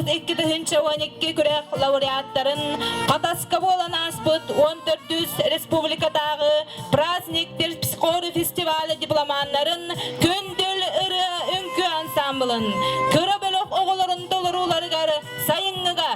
2012 күрэх лауреаттарын Катаска болан аспыт 14 республикадағы праздниктер психоры фестивалі дипломанларын Күндэйэ үңкү ансамблын көрө бөлөк оголорун толуруларыгары сайыңыга.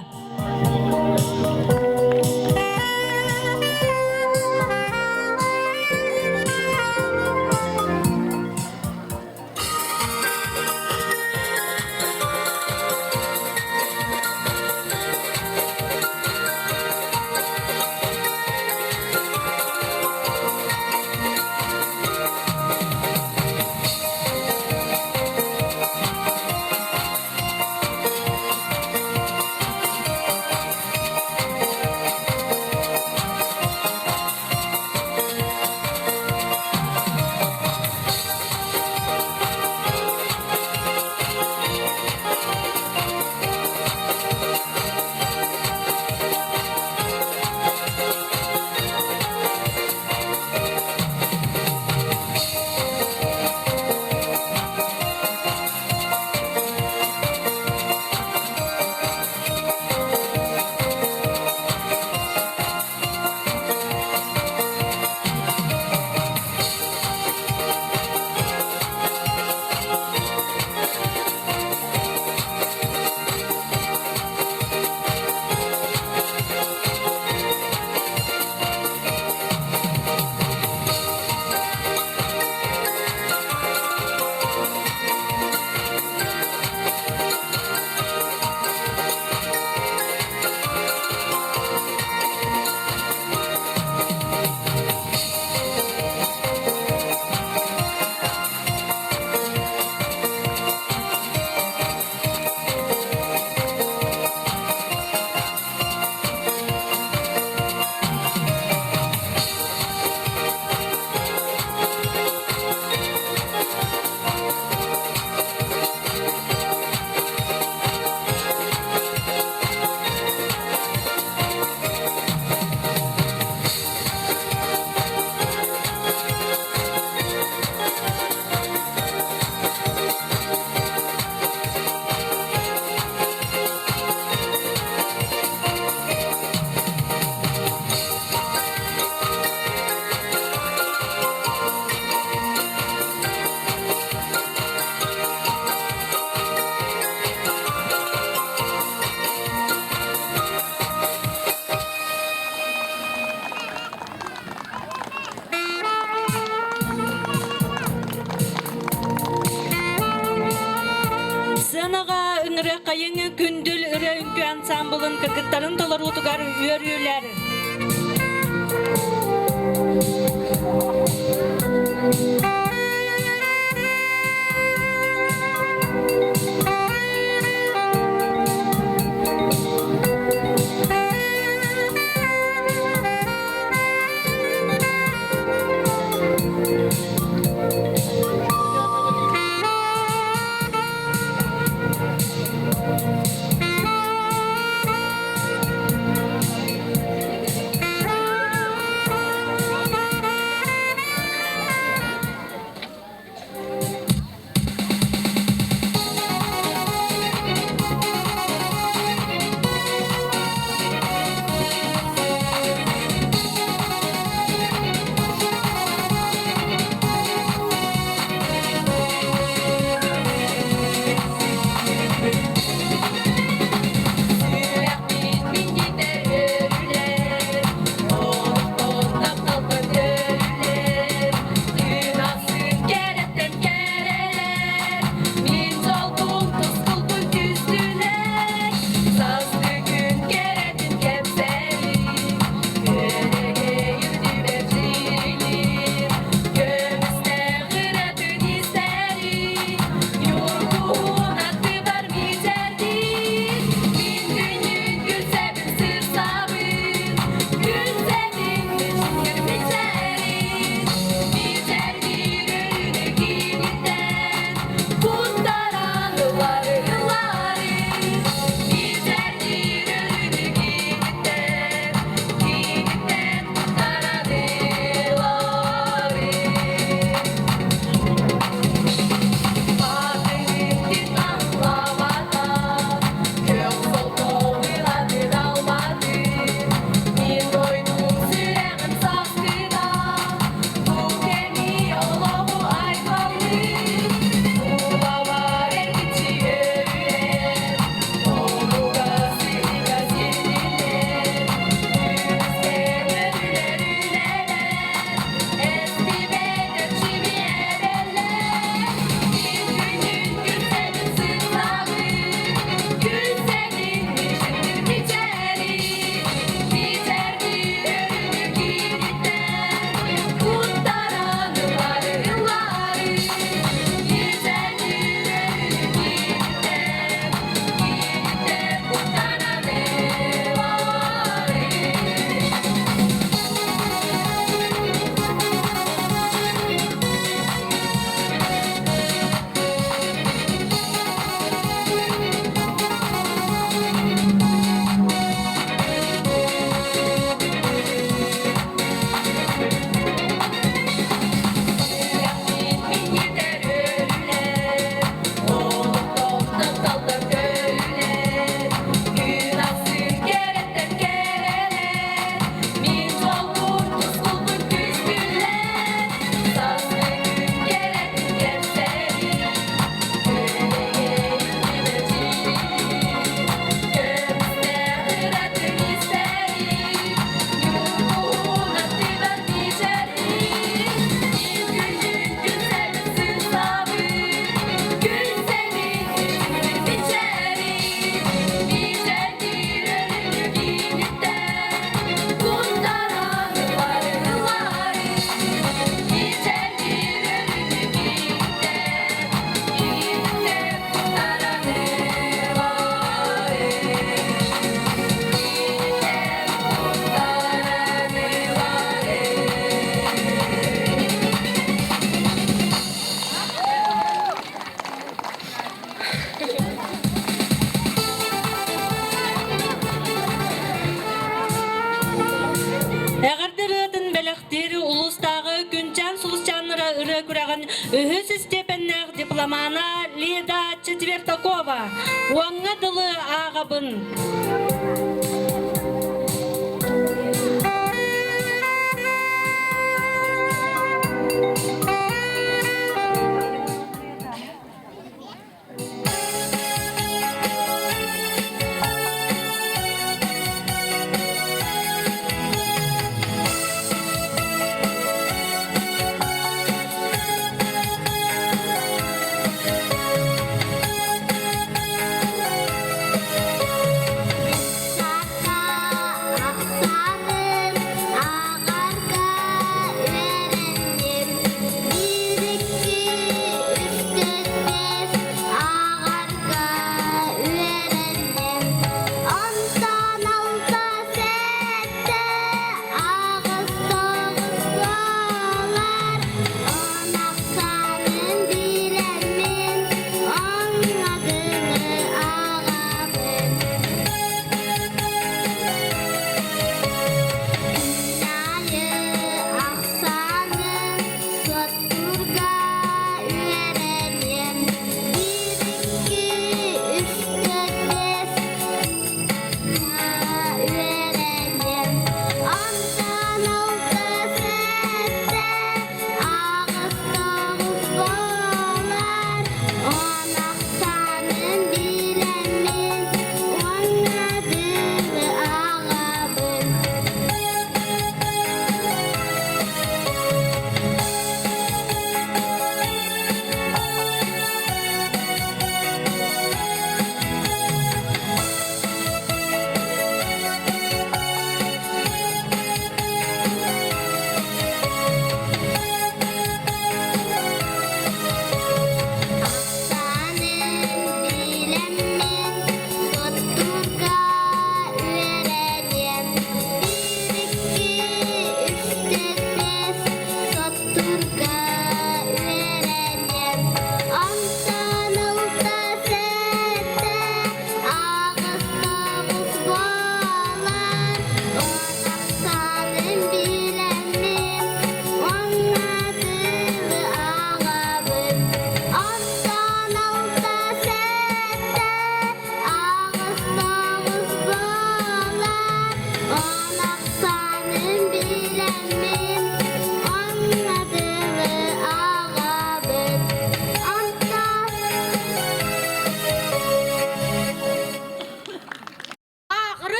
Кайыңы Күндэйэ үңкү ансамблын кыргыттарын толорутугар үйөрүлөр. ыры-күрәгін үхіс степеннәр дипломана Лида Четвертакова. Уаңға дылы ағабын.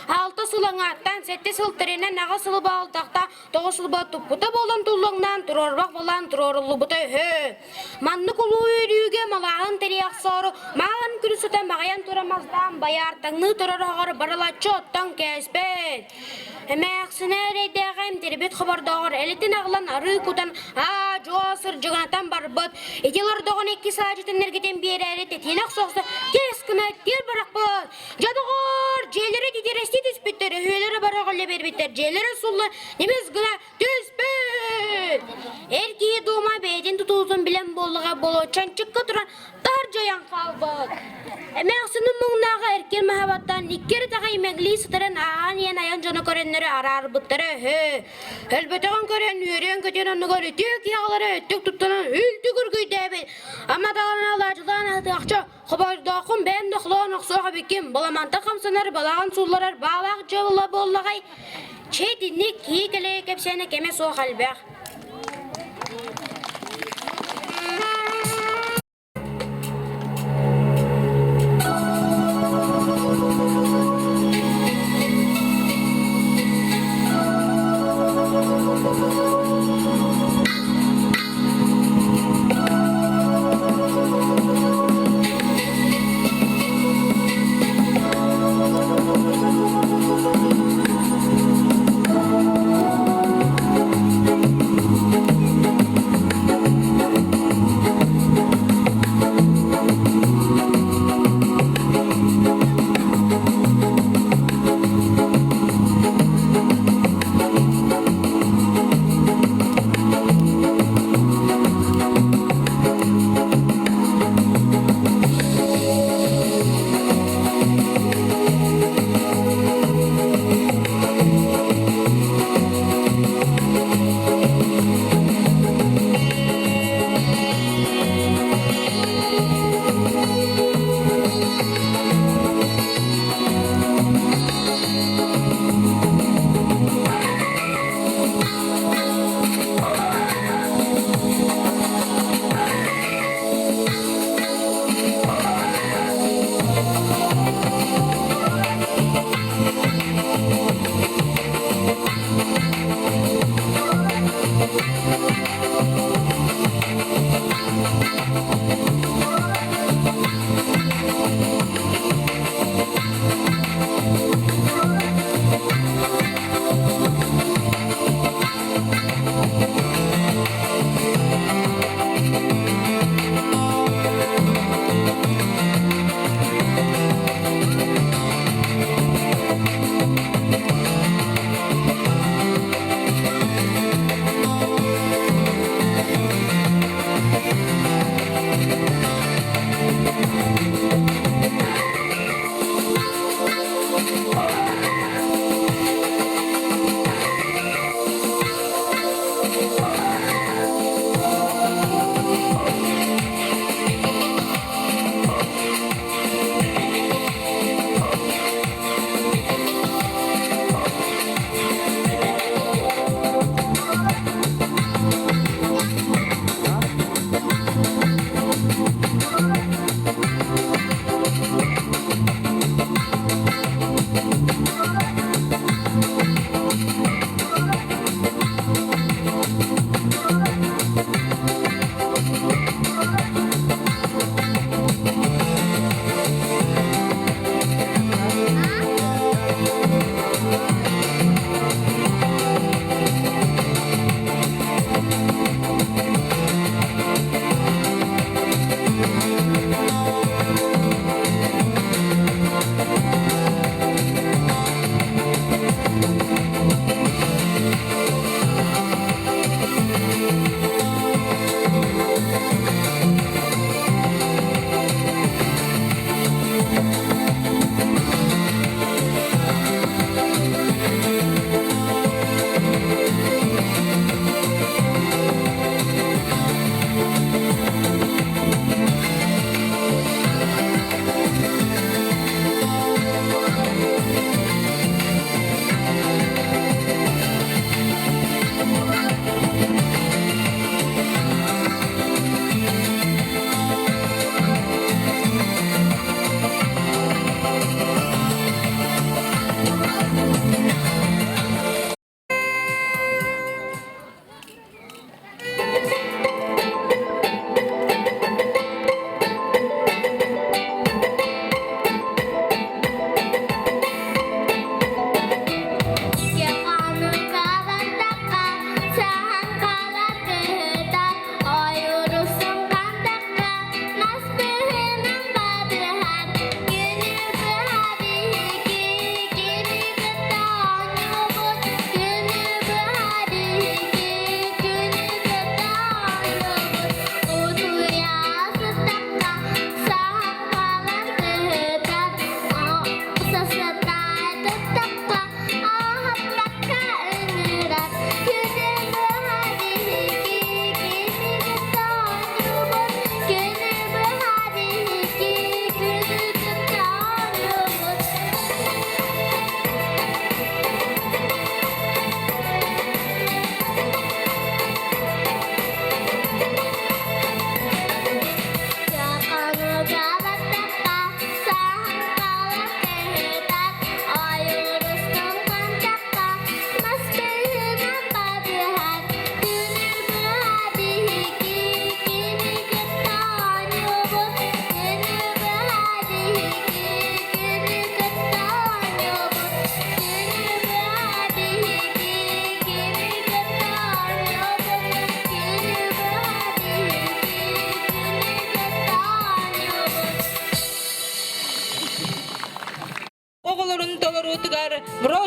Алты сылаңаттан, сетте сылтырынан наға сылы балтақта, тоғы сылы бұта болан тұллыңнан, тұрорбақ болан тұрорылы бұта хө. Манны құлу үйрүйге малағын тәрияқ соры, маған күрісіті мағаян тұрамаздан, баяртаңны тұрарағары баралатшы оттан кәспет. Әмәқсіне рейдеғайым тербет қабардағыр, әлеттен ағылан ары күтан, жоғасыр жығанатан бар бұд. Етелардағын 2 сағажетін әргетен бері әрі тетенақ соқсы, кескіна тер барақ бұд. Жадығыр, желері дедересте түспеттері, өйлері барағылы бербеттер, желері сұлы, неміз ғына түспет. Әркейі дома бәйден тұтылсын білен болыға болу, чанчыққа тұран тар жаян қалбық. Әмәқсінің мұңнағы әркер махабаттан иккері тағай мәңлі сытырын аған ен аян жаны көренлері арар бұттары әлбетіған көрен үйрен көтен онығыр үтек яғылары үттік тұттының үлті күргейді әбет. Ама тағалына лажылан атықшы құбардақын бән дұқлауын ұқсуға бекем баламанты қамсынар балаған сұлларар балақ жауыла боллағай. Четінік кейкілі кәпсені кеме соқ әлбәқ.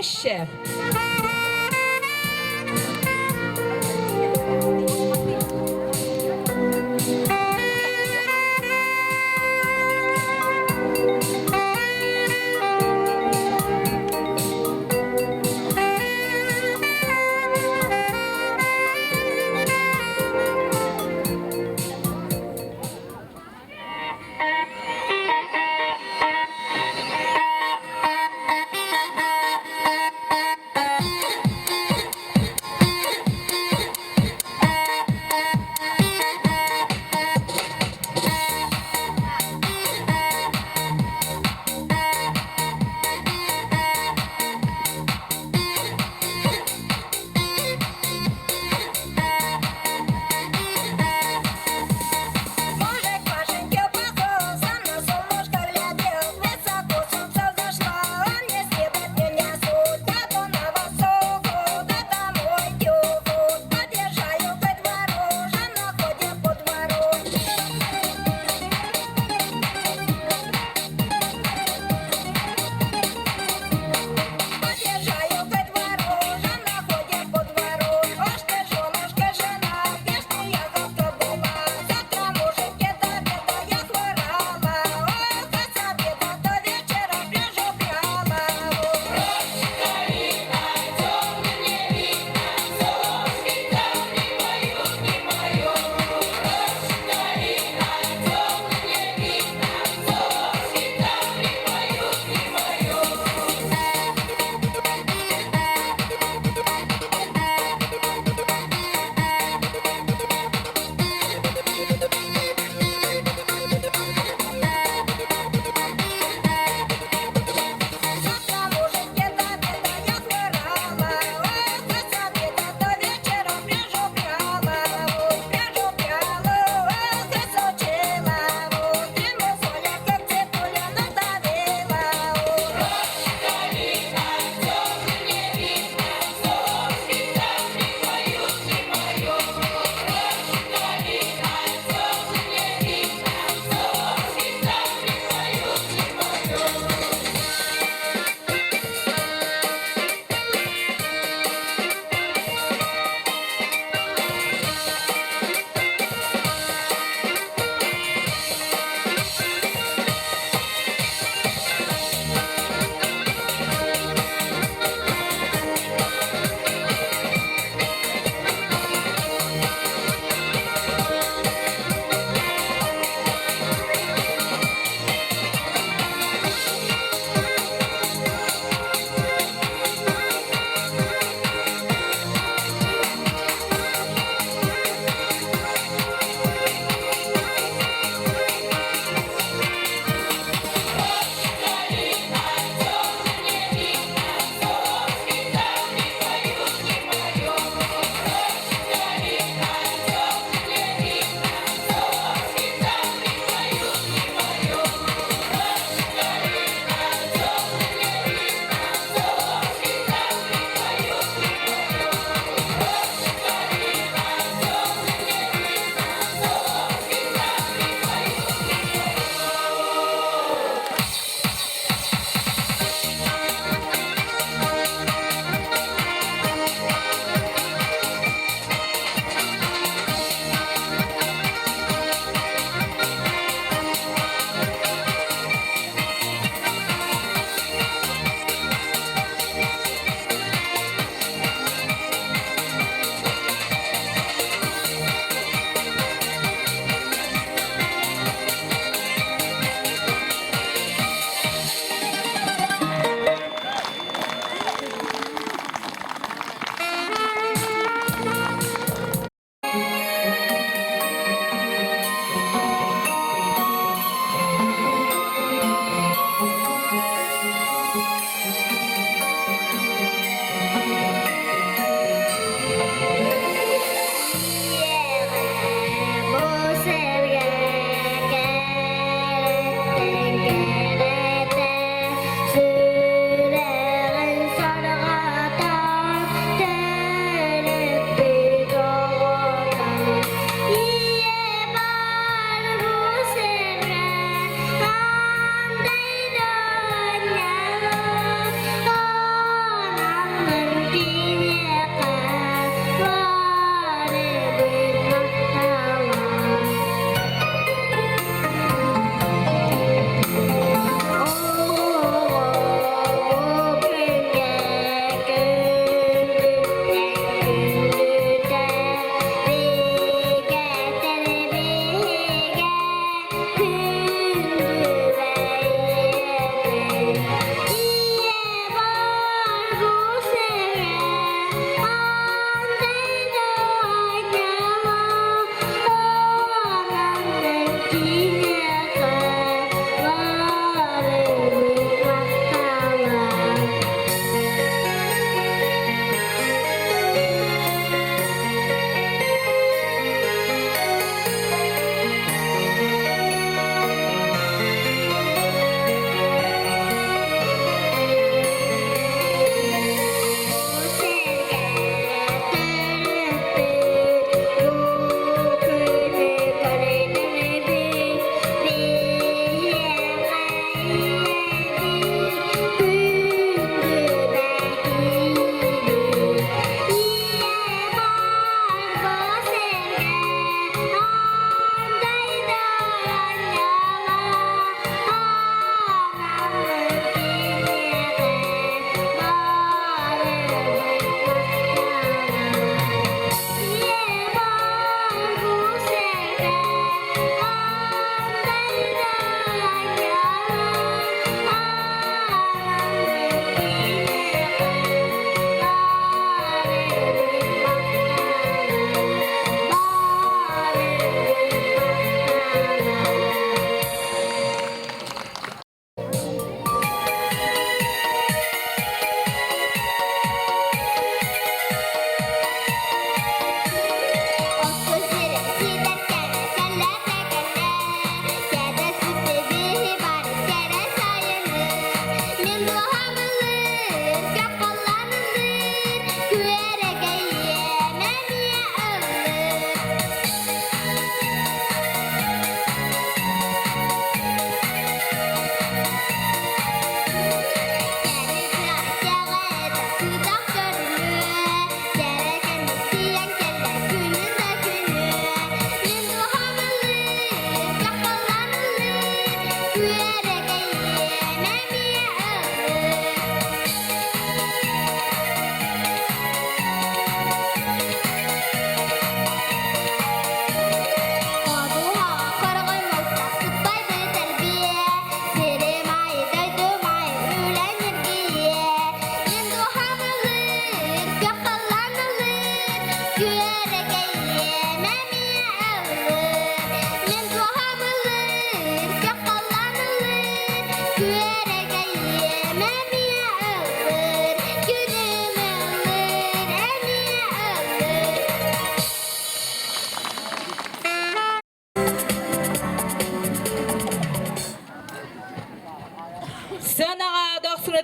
проще.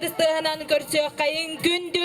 дыстыһынан көрсөк кайын күндү.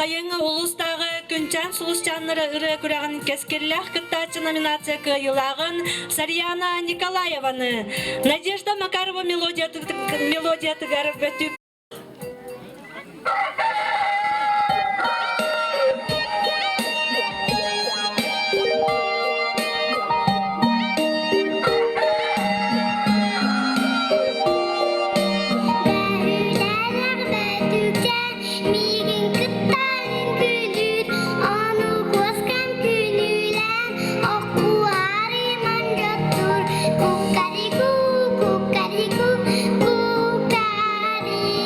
Кайыңы улустагы күнчан сулушчаннары ыры күрәгін кескерлях кыттачы номинация кыйылагын Сарьяна Николаеваны, Надежда Макарова мелодия тыгар бөтүп. Kukariku, kukariku, kukariku.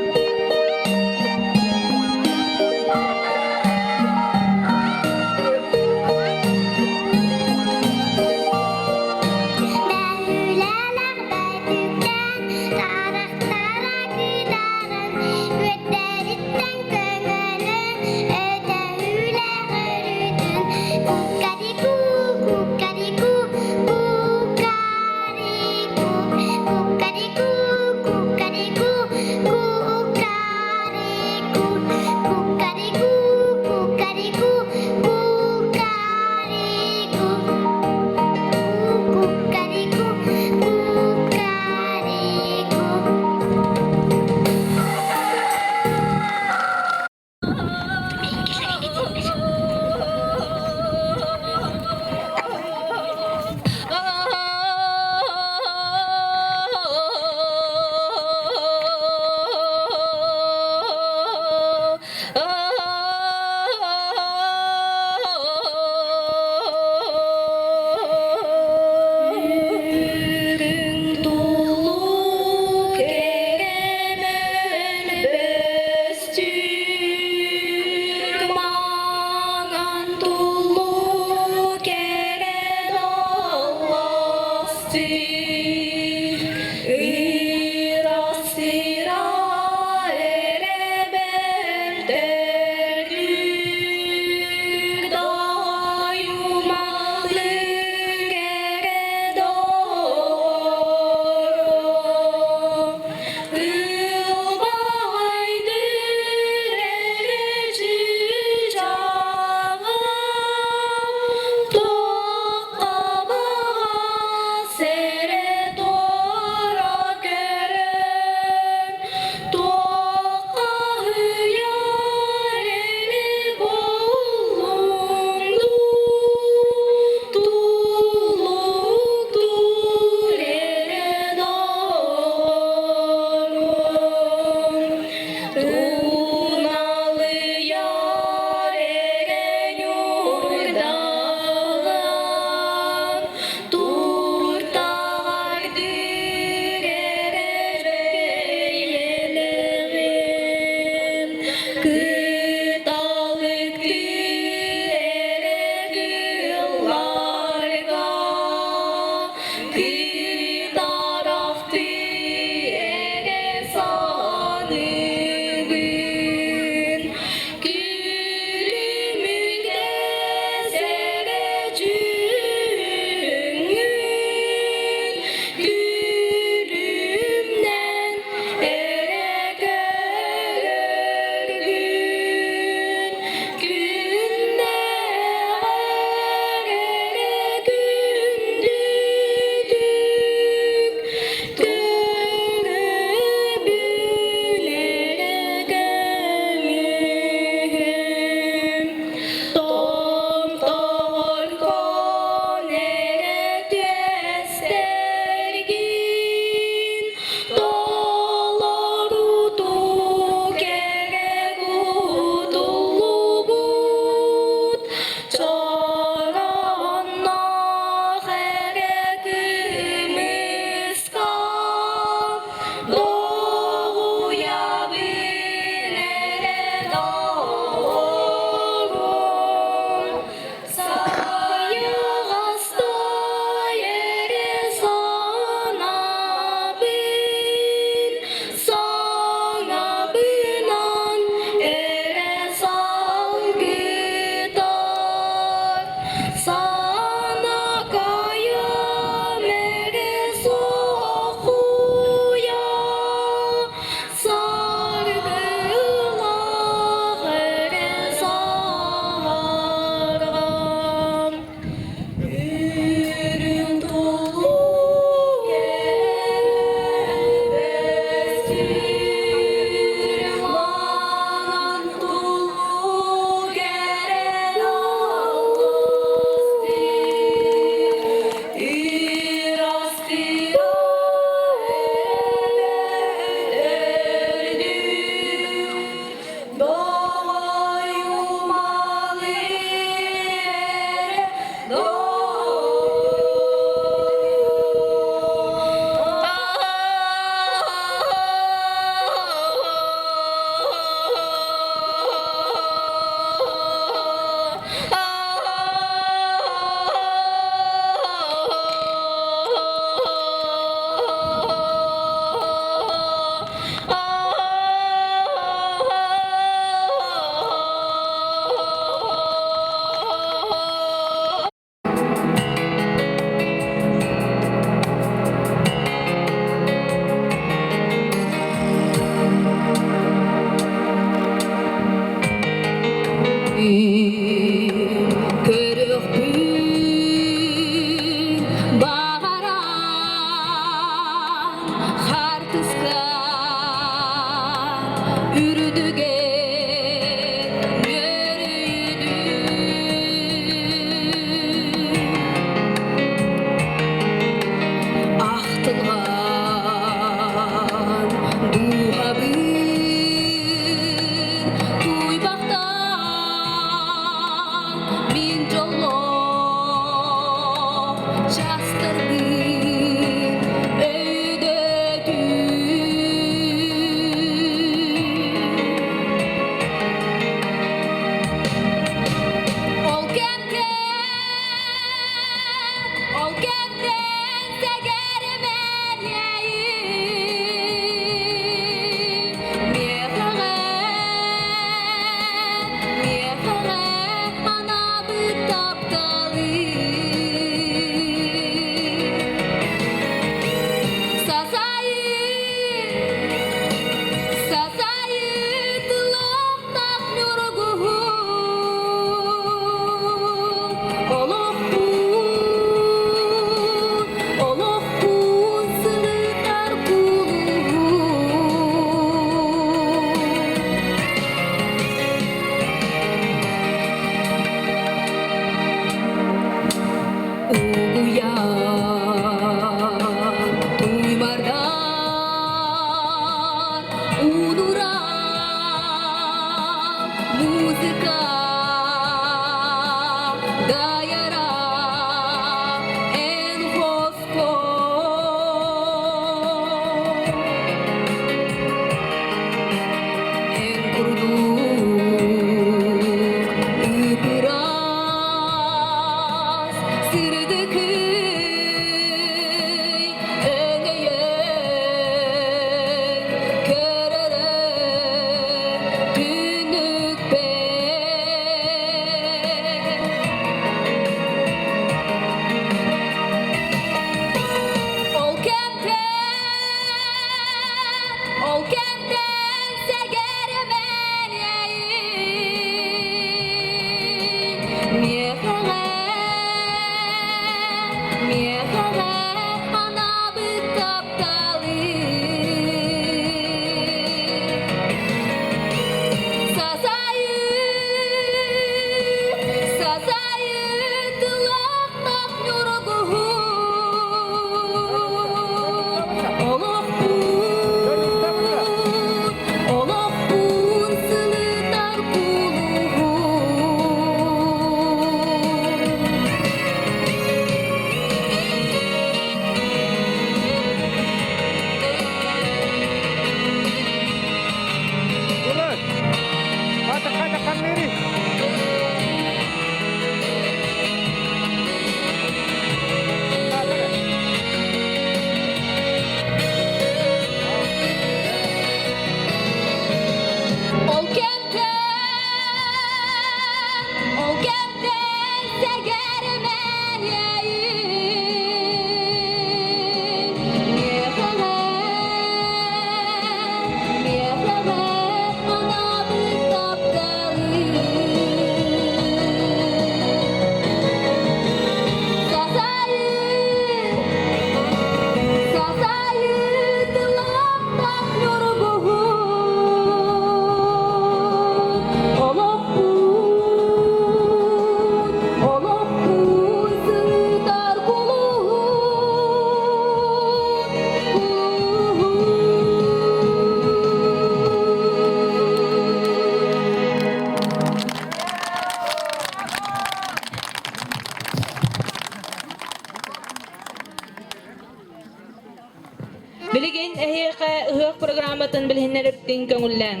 Билигин эһиэхэ ыһыах программатын билһиннериптин көңүллэн.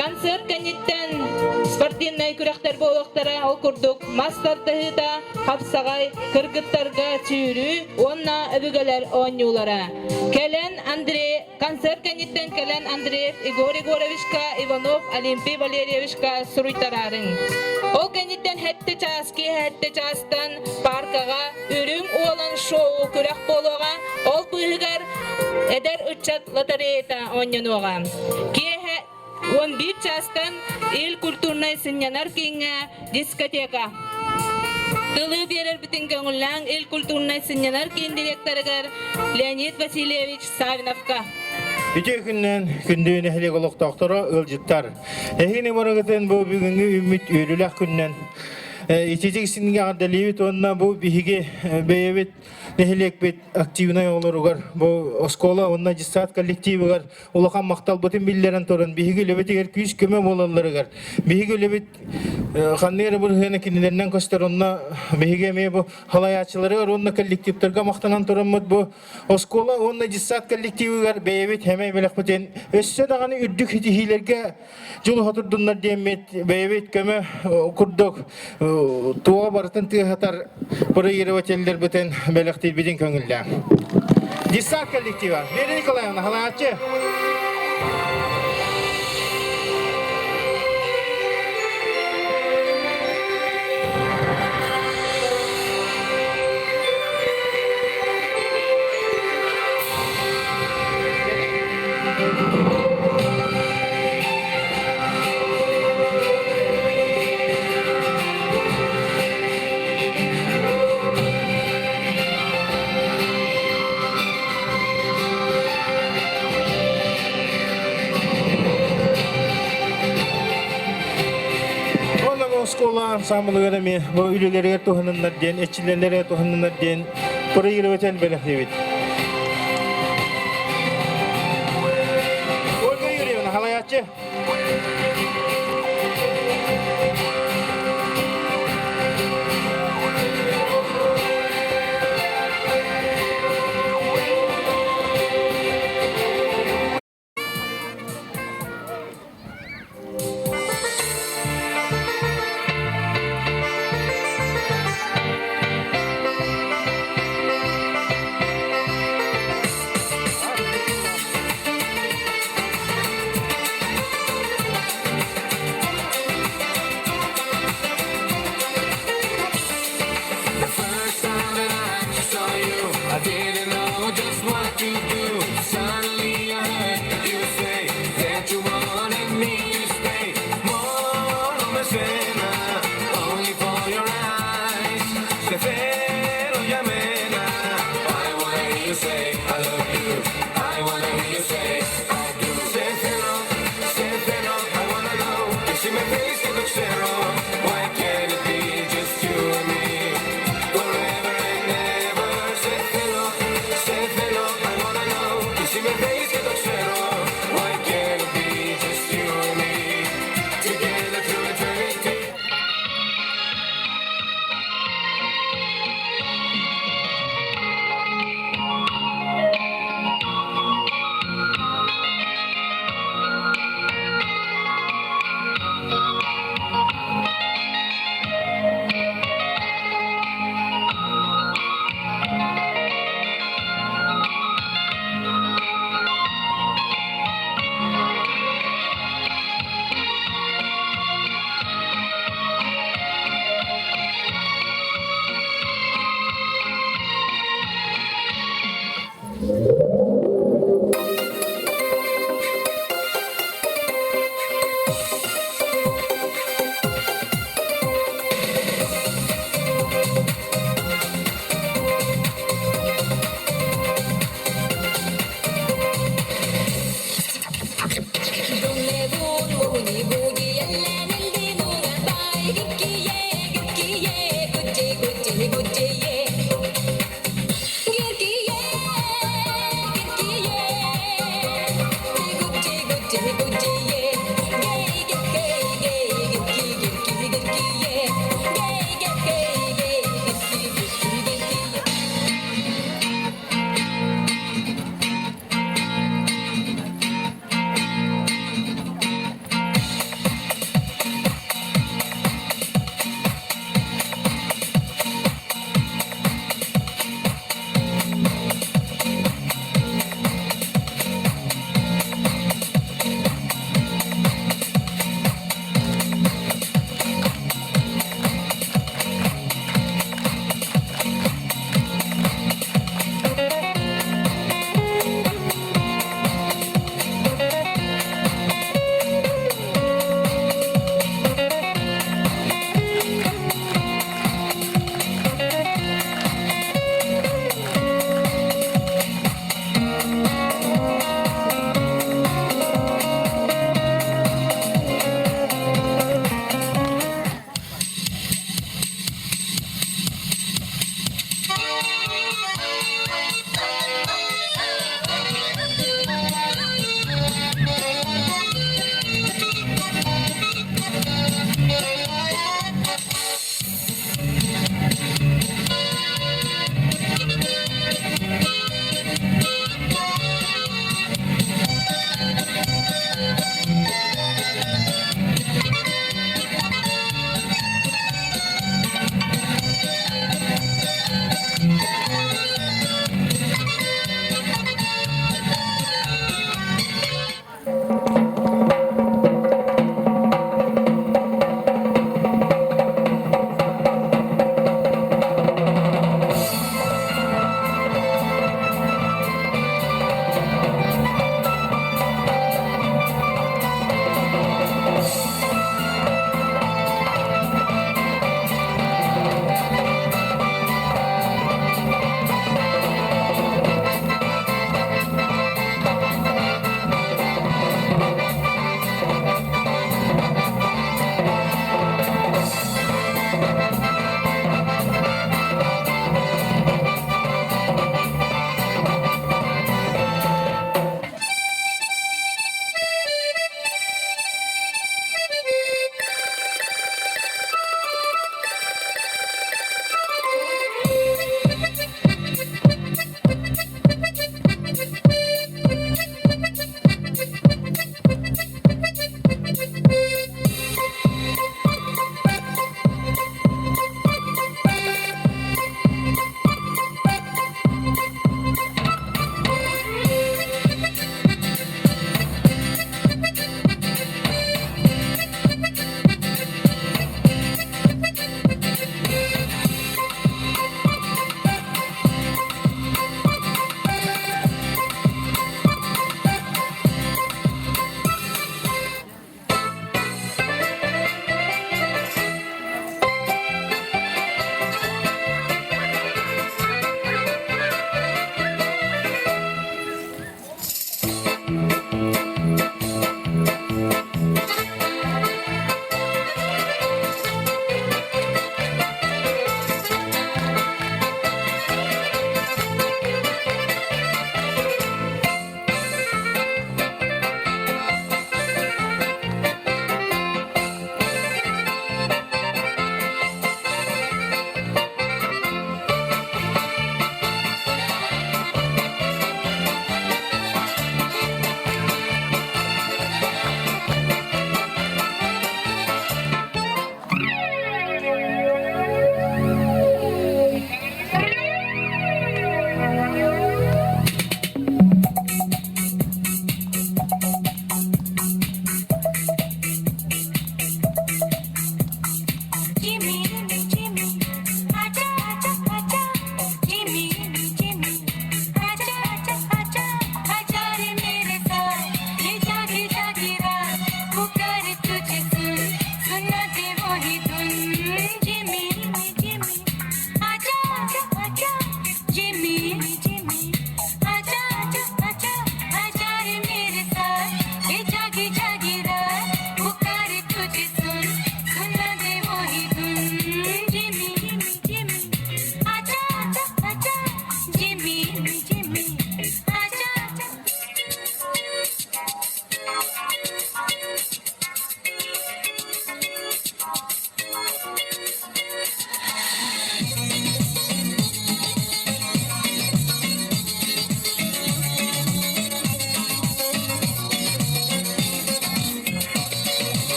Концерт кэнниттен спортивнай күрэхтер боуактара ол курдук мастар тыһыта хапсагай кыргыттарга чүүрүү онна өбүгелер оонньуулара. Келен Андрей концерт кэнниттен Келен Андреев Игорь Егоровичка Иванов Олимпий Валерьевичка суруйтарарын. Ол кэнниттен хэтте частан паркага Үрүҥ Уолан шоу күрэх болуга ол пыһыгар эдер учат лотереята онньонуга. Киэхэ 11 частан ил культурнай сыннянар кинге дискотека. Тылы берер битин көңүлләң ил культурнай сыннянар кин директорыгар Леонид Васильевич Савиновка. Иче күннен күндөйүн эхлек олоктоктора ылжыттар. Эхини морагытын бу бүгүнгү үмүт үйрүләк күннен. Ичечек синге ардалибит онна бу биһиге бейбит нехилек бит активный олоругар бу оскола онна жистат коллективыгар улахан мактал бутын биллерен торун биһиге лебетигер күз көмө болаларыгар биһиге лебет ханнер бу хена кинилернен көстөр онна биһиге ме бу халаячылары онна коллективтерге мактанан торонмут бу оскола онна жистат коллективыгар бейбит хеме белек бутен өссө даганы үрдүк хитилерге жол хатырдыннар демет бейбит көмө курдук туа бартын тыхатар бұры еревателдер бітін бәліқтейді беден көңілді. Дистат коллектива. Вера Николаевна, халаатчы. ансамблыгына мен бу үлелерге туханыннар ден, эчиленлерге туханыннар ден проигрывать белехлебит. Ольга Юрьевна, халаячы.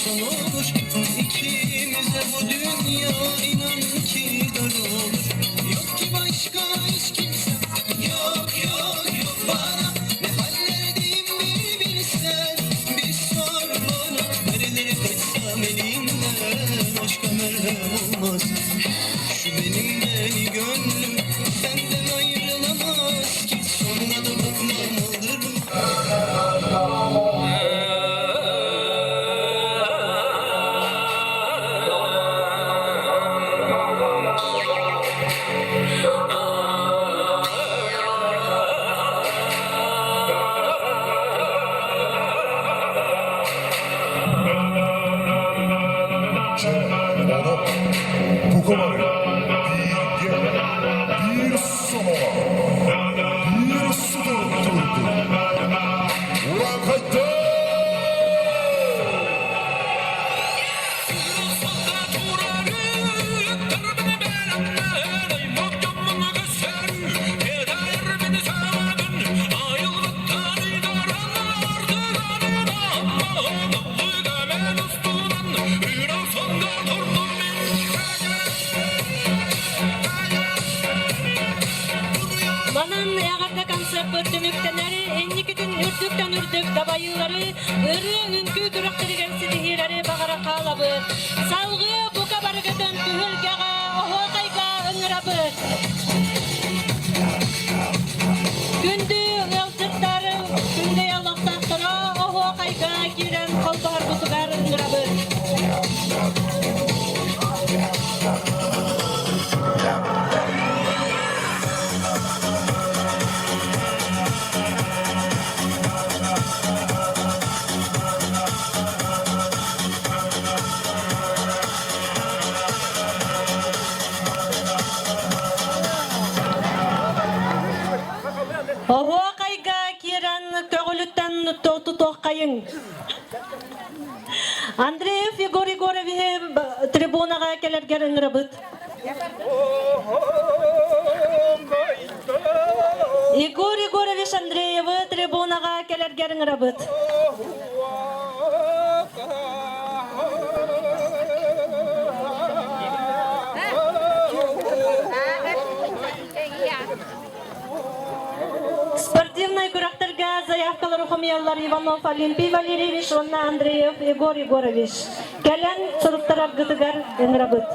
son olur. İkimize bu dünya inan ki dar olur. Yok ki başka hiç kimse, yok yok yok bana. Ne hallerdeyim bir bilsen, bir sor bana. Nerelere kaçsam elimden başka merhem olmaz. Şu benim deli gönlüm senden ayrılamaz ki. Sonuna da bakmam aldırma. Kukumaru, bir gel, bir sonora, bir sudur durdu. Ulan kaydı! Манан Эҕэрдэ концерт бөттүмүктенери энникитин үрдүктен үрдүк дабайылары ыры үңкү күрөктөрүгэн сидиһирери багара каалабыт. Салгы бука барыгытын түһүлгэҕэ оһуокайга ыҥырабыт. Күндү ылжыттары күндэйэ олохтахтара оһуокайга кирен холбоһор бутугар ыҥырабыт. Оһуокайга кирен көгүлүттен тутуоккайың. Андреев Егор Егорович трибунага келергер ыҥырабыт. Егор Егорович Андреев трибунага келергер ыҥырабыт. Спортивнай күрәхтәргә заявкалар ухымыялар Иванов Олимпий Валерьевич, онна Андреев Егор Егорович. Кәлән соруктарар гытыгар ыҥырабыт.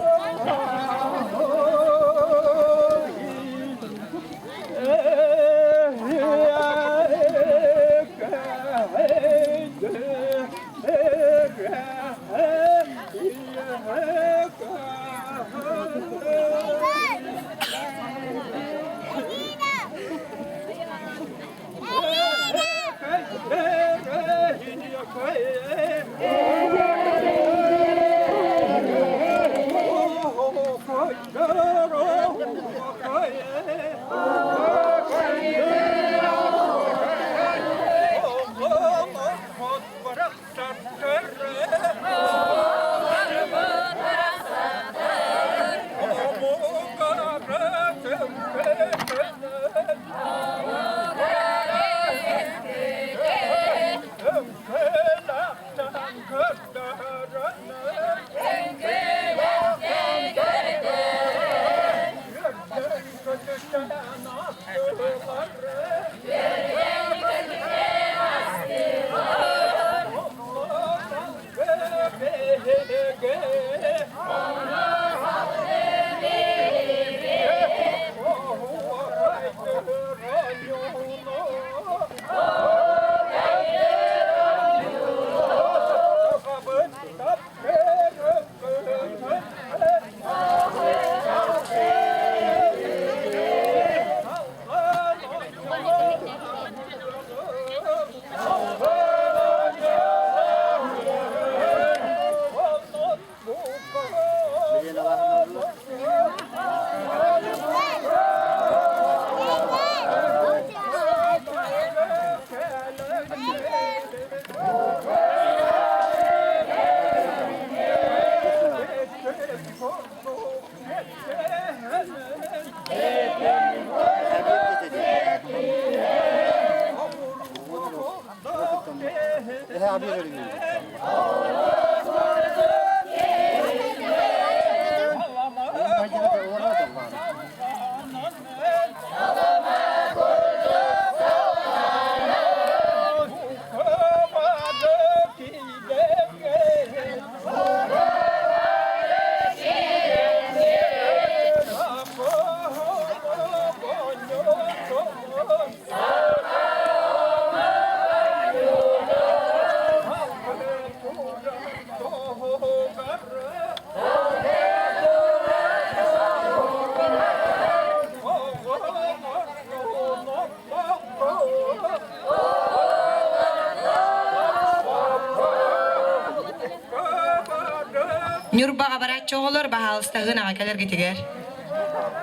Нюрбаға барат чоғылыр, бағалыстағын аға кәлер кетігер.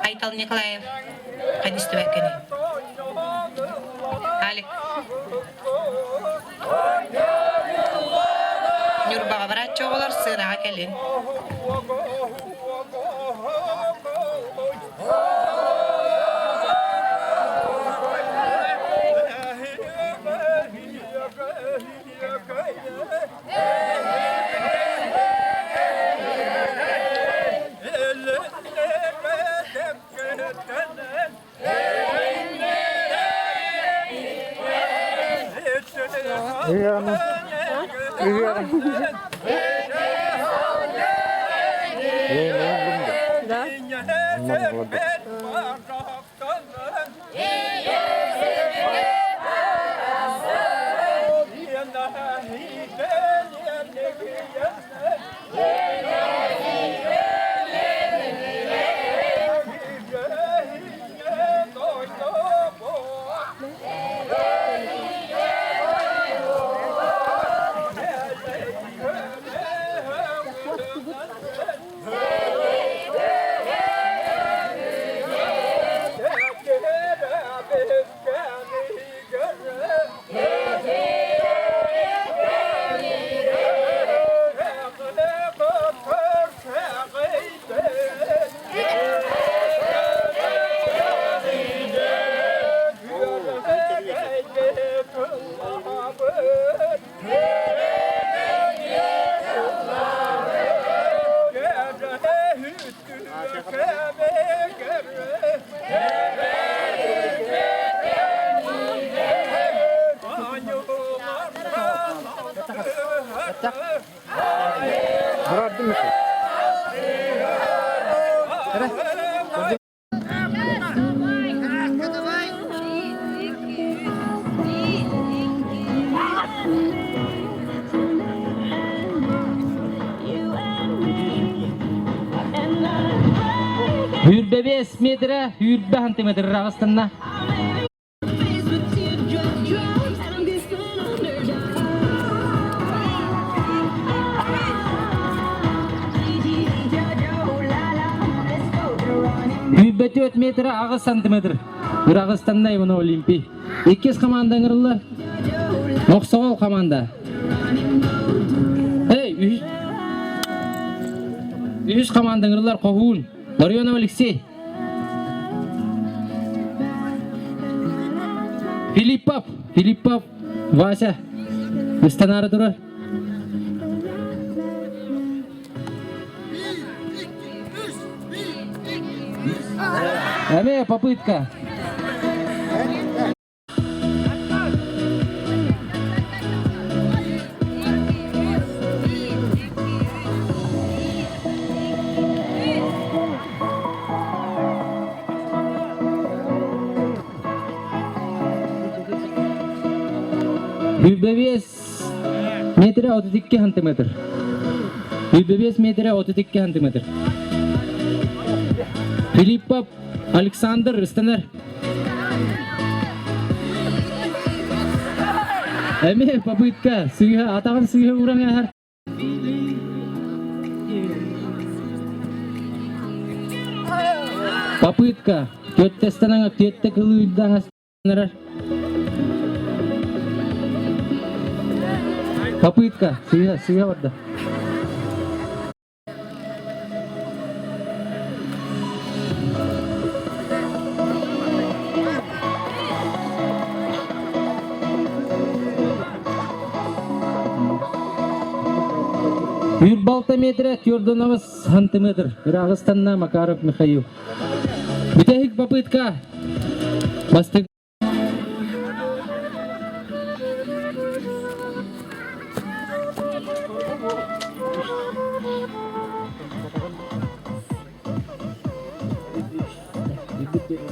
Айтал Николаев, қайдысты бәккені. Алик. Нюрбаға барат чоғылыр, сын аға кәлін. Hürbe 5 metre, hürbe santimetre Ağıstanna. Hürbe 4 metre, Ağız santimetre. Bir Ağıstanna evine olimpi. İkiz komanda ngırılı. Moksogol komanda. Hey, üç komanda ngırılar kovuğun. Ларионов Алексей. Филиппов, Вася. Ыстанары турар. Амея, попытка. Hürbe 5 metre 32 santimetre. Hürbe 5 metre 32 santimetre. Filippov Alexander Istanar. Эми попытка. Сүйе атаган сүйе уран яхар. Попытка. Төттестанаңа төтте кылыйдаңа станар. Попытка. Сүйе барды. Юрбалта метре, Тёрдонова сантиметр. Рагыстанна Макаров Михаил. Битехик попытка. Бастык.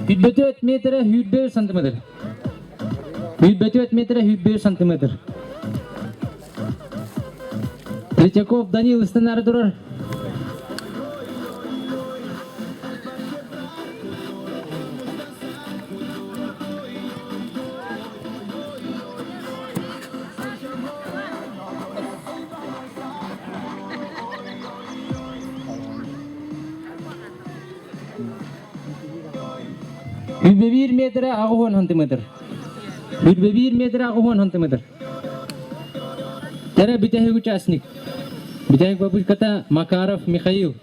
Hüdbet metre, hüdbet santimetre. Hüdbet metre, hüdbet santimetre. Третьяков Данил Истанар турар. Үрбе 1 метр ағы 10 сантиметр. Үрбе 1 метр ағы 10 сантиметр. Тәрі бітәхі участник. Бітәхі бабушката Макаров Михаил.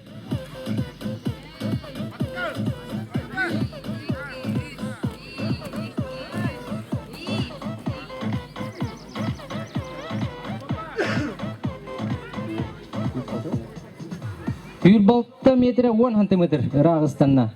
Үрбалта метр 10 сантиметр Рағыстанна.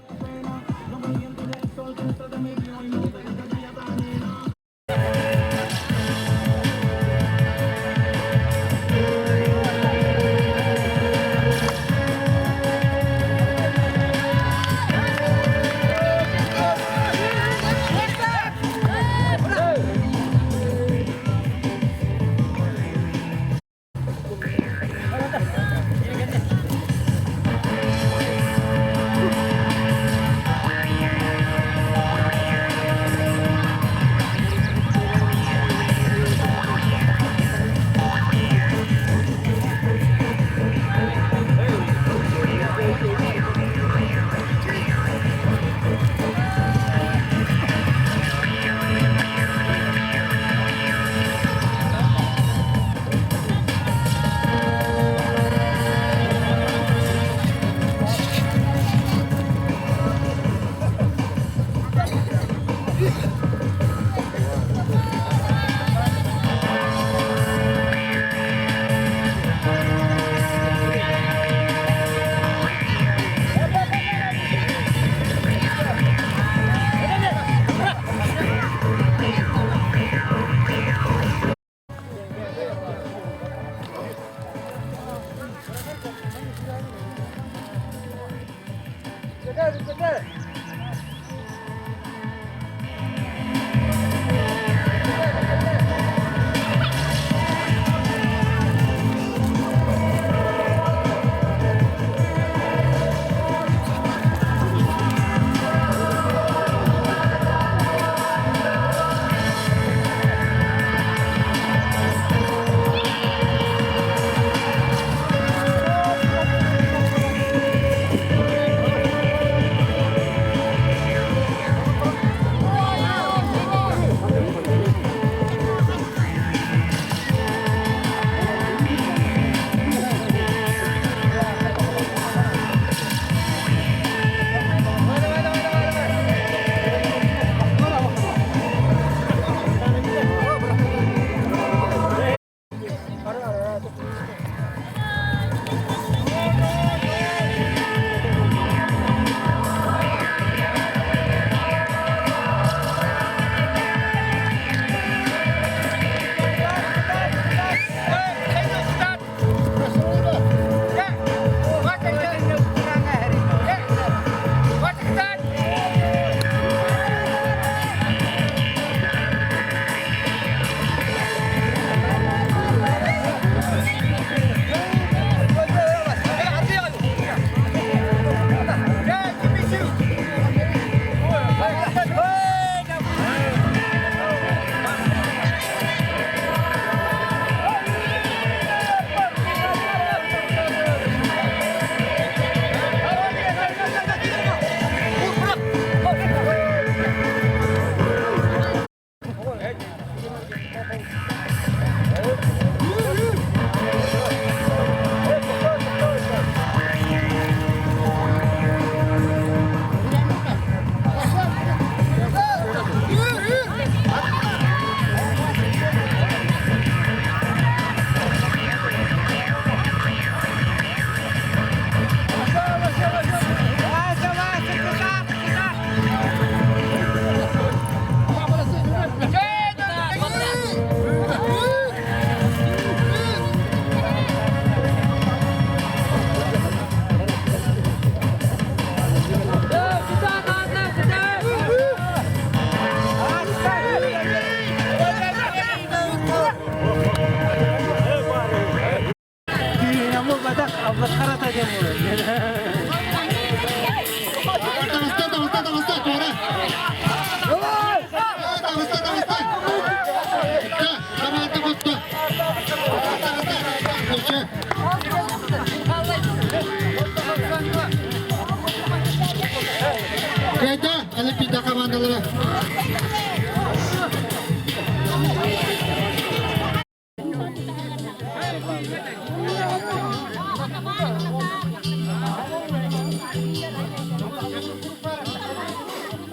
Эғэрдэ Олимпиада командалары.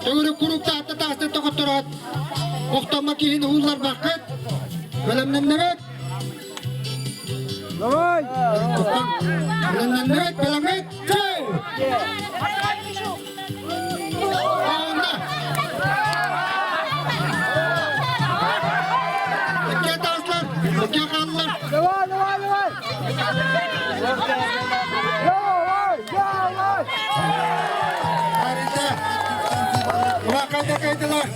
Төгірі күрікті атты тағысты тоқыт тұрады. Оқтанма кейін ұллар бақыт. Бөлімнен нөбет. Бөлімнен нөбет, бөлімнен жау. Ağında. Ökke taşlar, ökke kanlar. Harika. Ulan kaydılar.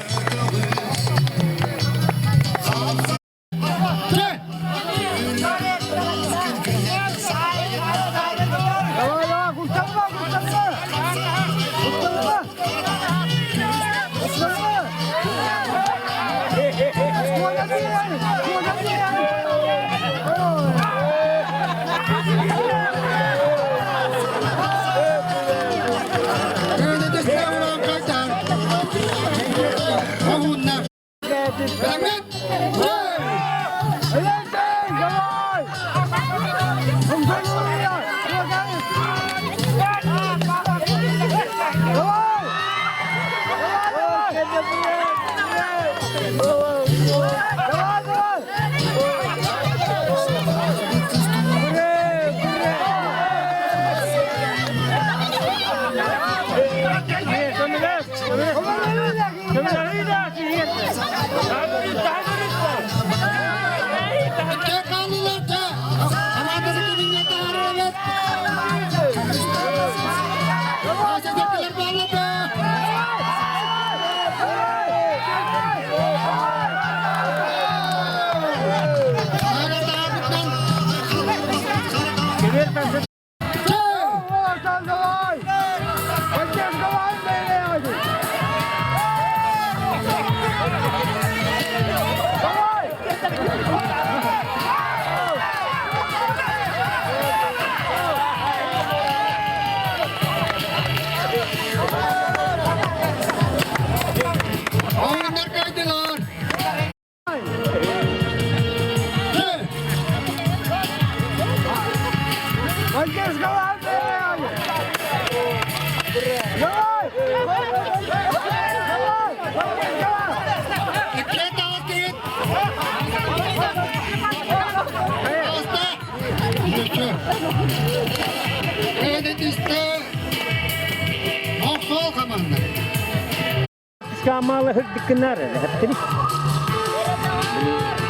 Skamalı hırdıklar heptiri.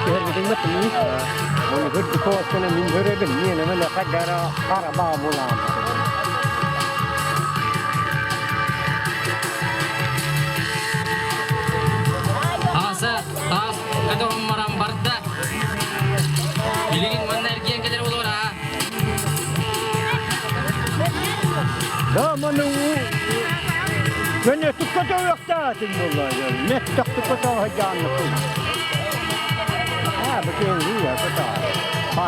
Hırdıklar mı? Onu hırdık olsana min hörebin niye ne böyle kadara araba bulan. Asa tas kadar umaram barda. Bilgin mana erkeğe kadar olur ha. Da manu. Gönül tutkata yok da vallahi. Ne tutkata hacağını koy. Ha bu şey ya kata. Ha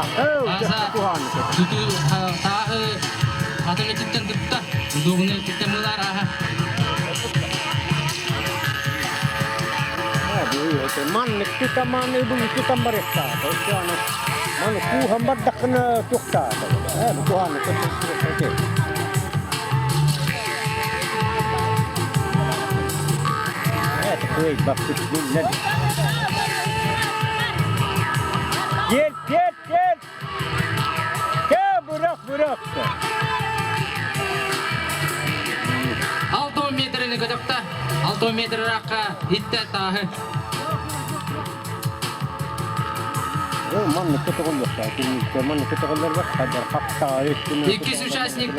Tuhan. Tutu ta atau kita kita. Dugune kita mulara ha. Man kita man ibu kita mereka. Tuhan. Man ku hambat dakna tukta. Tuhan kita. Hey, bakit dinle. Gel. Gel bırak. 6 metreni kadakta. 6 metre raka itte tahe. Man kita kol yok. Şimdi man kita kollar bak kadar hakta üstüne. İki участник.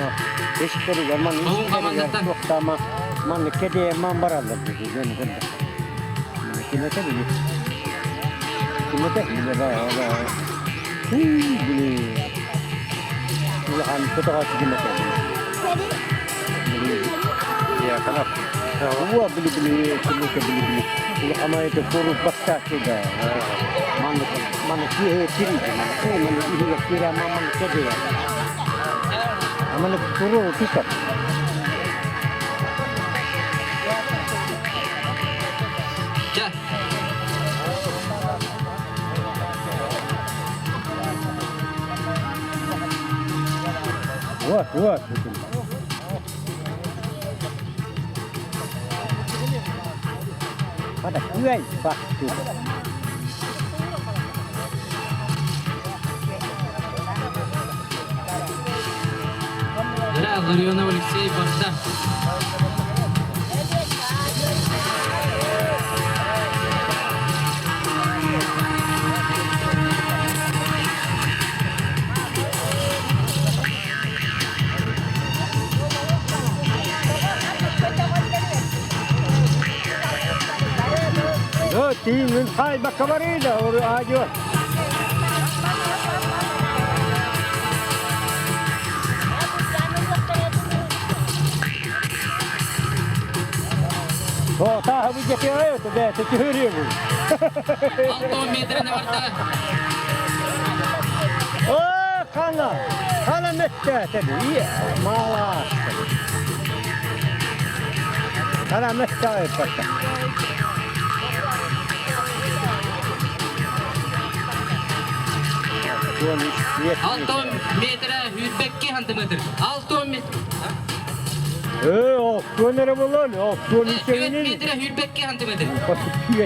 Eşkeri zaman. Oğun komandantan. Ama man kedi man baralar dedi. Kimete bile. Kimete bile. Bile. Yan fotoğraf kimete. Ya kanap. Huwa bili. Ini ama itu korup baksa juga. Mana kiri. Mana kiri man kedi. Mana korup pisat. Вот. Hadi güzel bak. Ларионов Алексей Борда. Timin hay bakavarıyla oru ağacı. O ta bu geçiyor to be to hürüyor bu. 6 metrene var da. O kana mette tabii. Mala. Kana mette yapar. Altı metre 102 santimetre. 6 metre. O konere bulan, o konun 4 şeyini. metre 102 santimetre.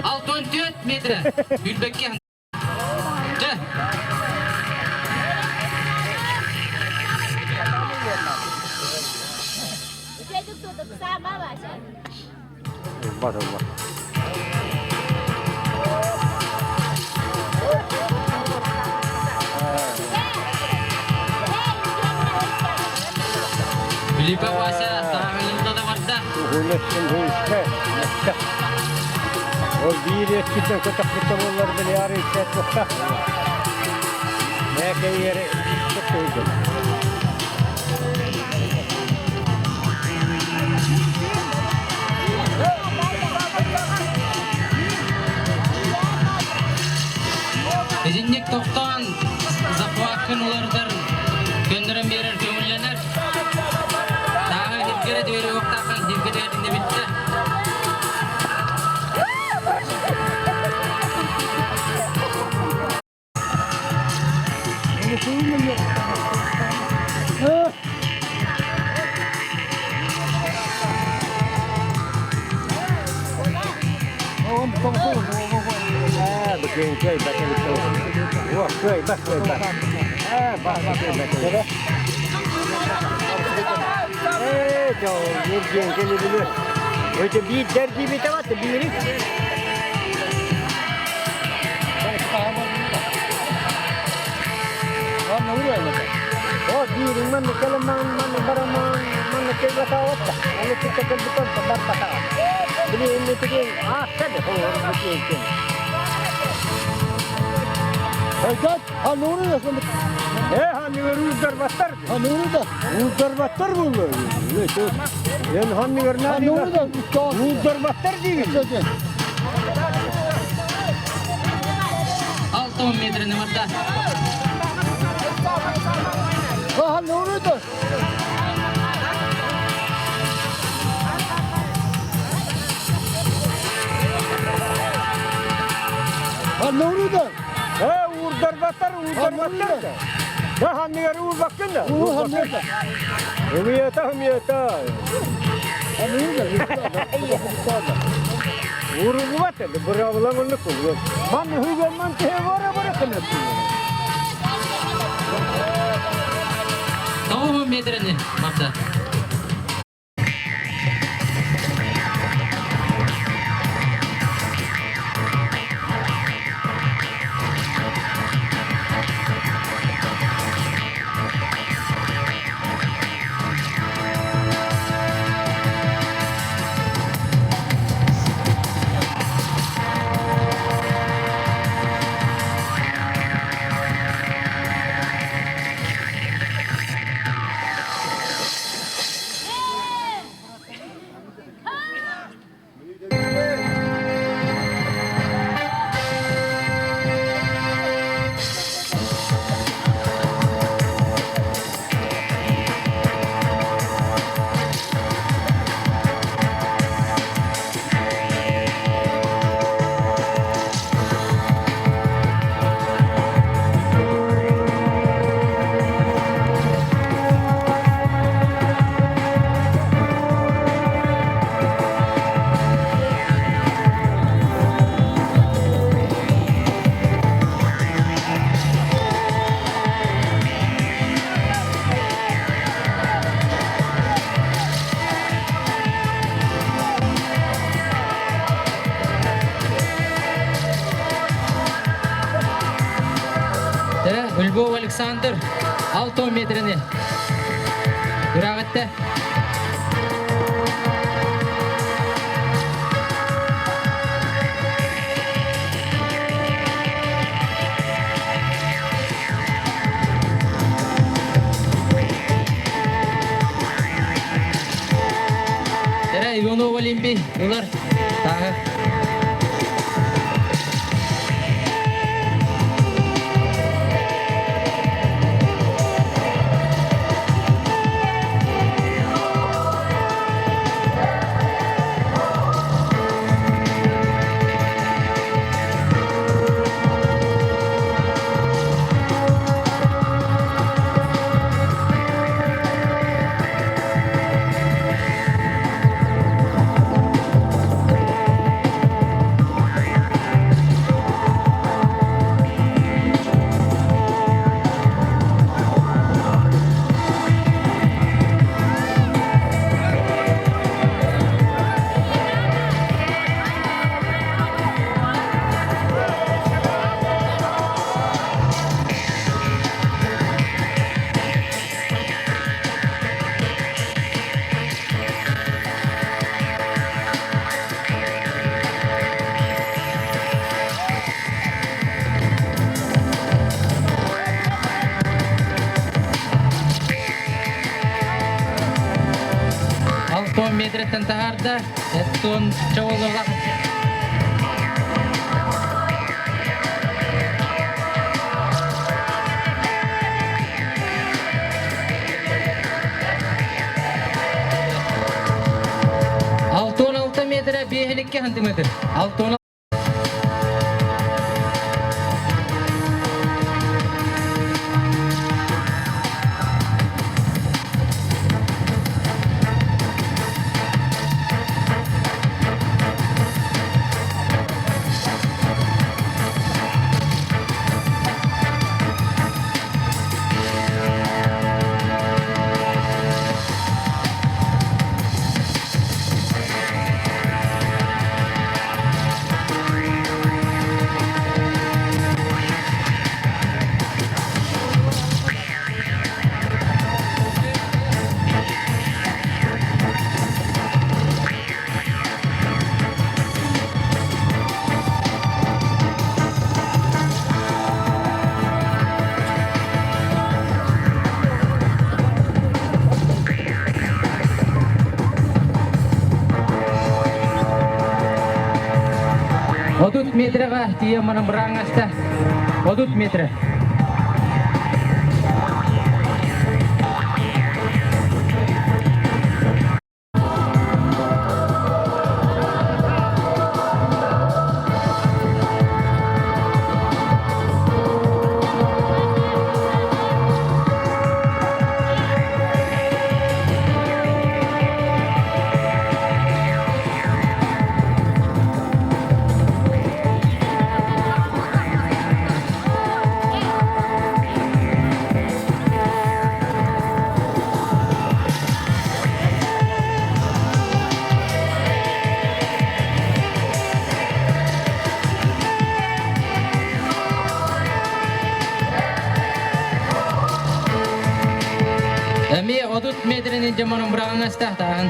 64 metre 102 santimetre. Var. Filipe Paşa tahmininde de var da. Hürmetin bu işte. O bir eskiden kutaklıklar bile yarı işte tuttu. Ne ki yeri tuttu. Ezinlik toktan zapakın olardır. Gönderim verir kömürlenir. Daha hizgire devri yoktakan hizgire edinde bitti. Bakayım köy bakayım. Vah köy bak. Bak köy. Yurgen gelebilir. Öyle bir derdi bir tavat biri. Oh, diri man kalaman baraman kaya tawat. Ano kita kebutuhan pembatasan. Beli ini tu ada orang bikin. Hejat, hanuru da sandık. Hanuru uzarbattar. Hanuru da. Uzarbattar mı bu? Evet. Yani hanuru ne? Hanuru da uzarbattar değil. 6 metre ne var da. Hanuru da. Hanuru da. Uzarbattar. Da hanuru bakın da. Hanuru da. Hümiyata. Hanuru da. Urun var da bravolar onu koyuyor. Man hügüman tevara bırakın. Tamam metre ne var da. Александр 6 метріне үрағытты. Иванов Олимпий, олар тағы. Metreten taharda, etun çoğulurlar. Metre 5 santimetre. 6 metrega dia menemberang asta. 30 metre. Emi 30 metrenin jamanın bırakın tahan.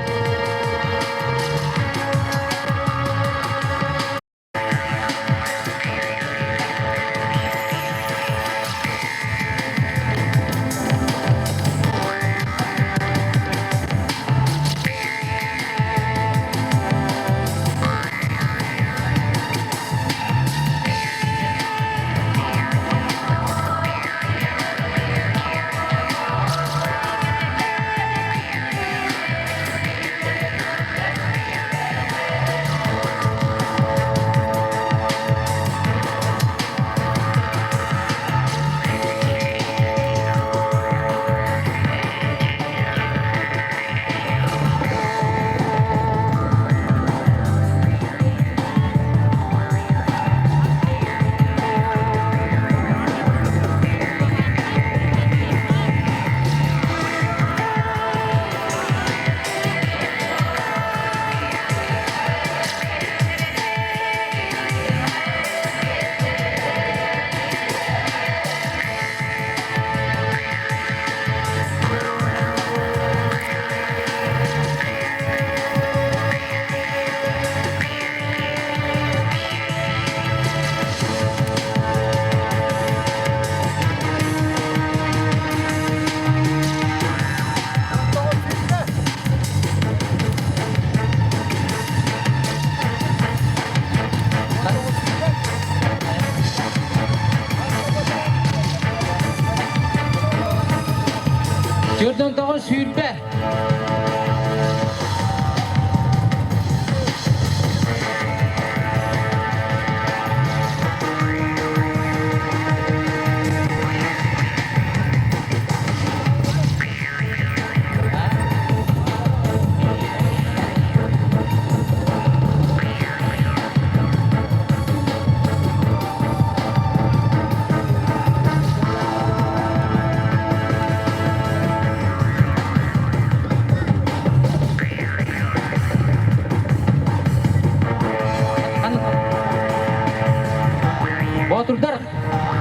sürbe.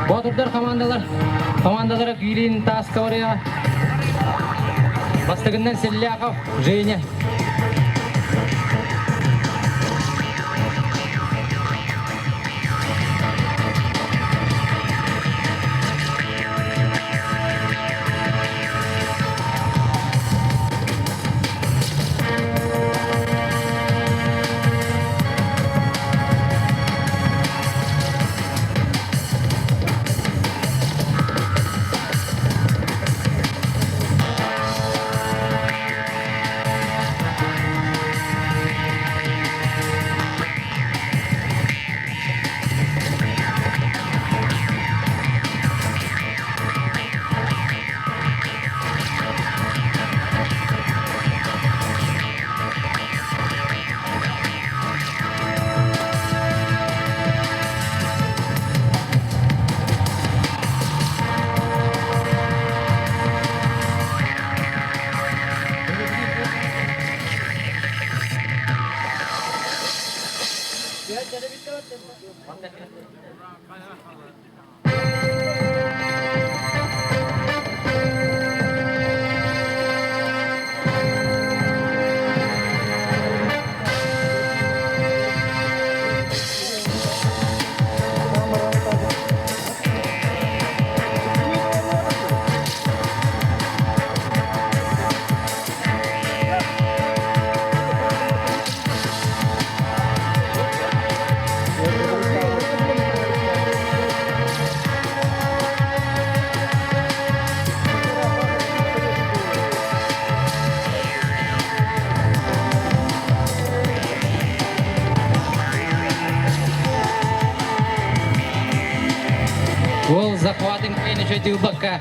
Батырдар командалары күйлейін таска орaya. Бастығынан Селляков, Женя. Гол захватим крайне бока.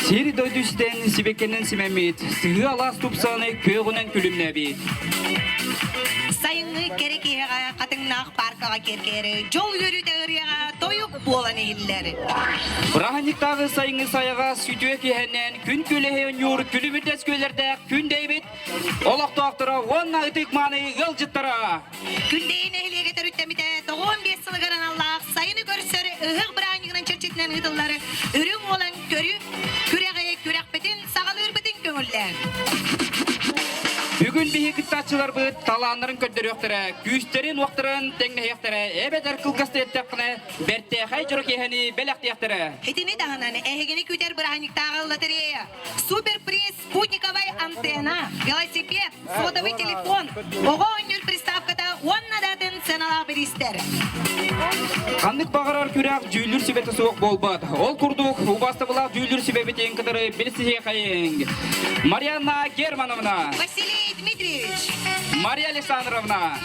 Сири дойдустен сибекенен симемит, сыгы алас тупсаны көғінен күлімнәбит. Сайыңы керекеға қатыңнақ паркаға керкері, жол көрі тәғырияға тойық боланы еллері. Бұрағаниктағы сайыңы саяға сүйтуе кехеннен күн көліхен юр күлімітес көлерді Күндэйэбит олақты ақтыра онна ұтық маны ғылжыттыра. Күндэйэне елеге түріттеміде 15 сылығырын Аллах сайыны көрсөрі ұғық бірағынығынан черчетінен ұтылары Үрүҥ Уолан көрүү-күрэх бетін сағалы үрбетін көңілі. Бүгін бігі кіттатшылар бұд таланларын көддері өқтірі, күйістерін уақтырын тәңіне яқтыры, әбәдір қылғасты еттіққыны, бәртті қай жүрі кехені бәләқті яқтыры. Хетіне дағынан әйгені күтер бірағынықтағы лотерея, суперприз, спутниковай антенна, велосипед, сотовый телефон, оға өнер приставкада оннадатын сеналақ берістер. Қандық бағарар күрәк жүйілір себеті суық болбад. Ол күрдік, ұбасты бұлақ жүйілір себебетін қыдыры білісіге қайын. Марьяна Германовна. Василий Дмитриевич. Мария Александровна.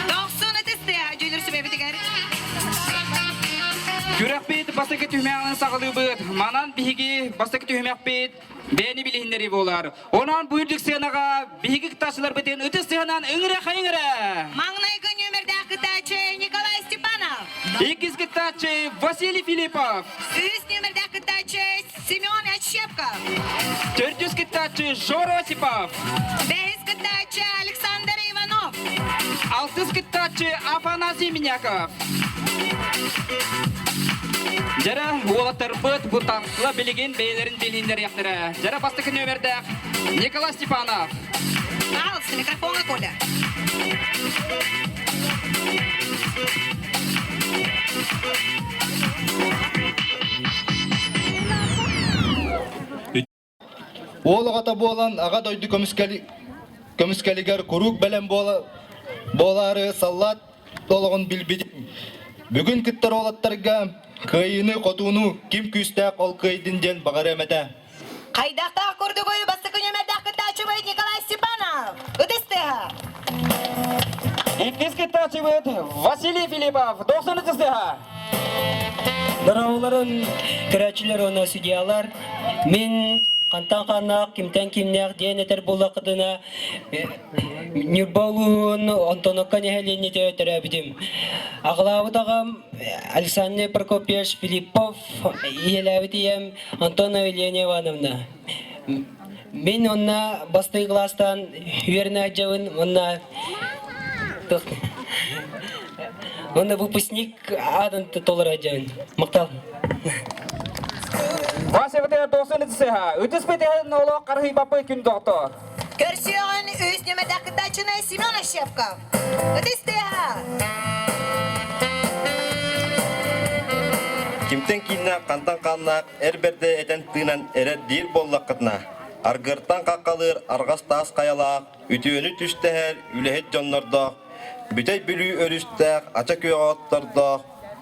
Доқсуны тісті жүйілір себебетігер. Күрәк бет бастықы түймәңін сағылы бұд. Манан бігі бастықы түймәк бет бәні білігіндері болар. Онан бұйырдық сенаға бігі қыташылар бітен үті сенан үңірі қайыңыры. Маңнай күн өмірді қытачы Николай Степанов. Икіз қытачы Василий Филиппов. Үз өмірді қытачы Семен Ощепков. 400 қытачы Жора Осипов. 5 қытачы Александр Иванов. 600 қытачы Афанасий Миняков. Жара олаттар бұд бұтақлы білеген бейлерін беліндер яқтыры. Жара бастықы нөмірді Николай Степанов. Пожалуйста, микрофон Коля. Ол ағата болан аға дойды көміскәлігер күрік бәлем болары саллат толығын білбедім. Бүгін күттір олаттарға кайыны қотуыну кім күстәк ол кайдын ден бағар әмәді. Қайдақтақ көрді қойы басты күнемәді қытачы бөйт Николай Степанов. Үдістіға. Икіз қытачы бөйт Василий Филиппов. 90 үдістіға. Дырауларын көрәчілер оны судьялар. Мен қантан қанақ, кімтен кімнәқ ден әтер болақыдына Нюрбалуын Антонокка нәхәлене өтір әбідім. Ағылауыдағым Александр Прокопьевич Филиппов еләбітіем Антона Елене Ивановна. Мен онна басты кластан үйеріне әджауын онна выпускник адын толыр әджауын. Мақтал. Васеватер 90 үдістіға. Үдіс бетен олы қарғи бапы күн доқтор. Көрсеуін өз немеді қытачыны Семен Ощепков. Үдістіға. Кімтен кейінна қантан қаннақ әрберді әтен тыынан әрер дейір боллақ қытына. Арғыртан қаққалыр, арғас таас қаялақ, үтіөні түстәхәр, үләхет жонлардақ, бүтәй бүлі өрістәқ, ача көйға оттардақ,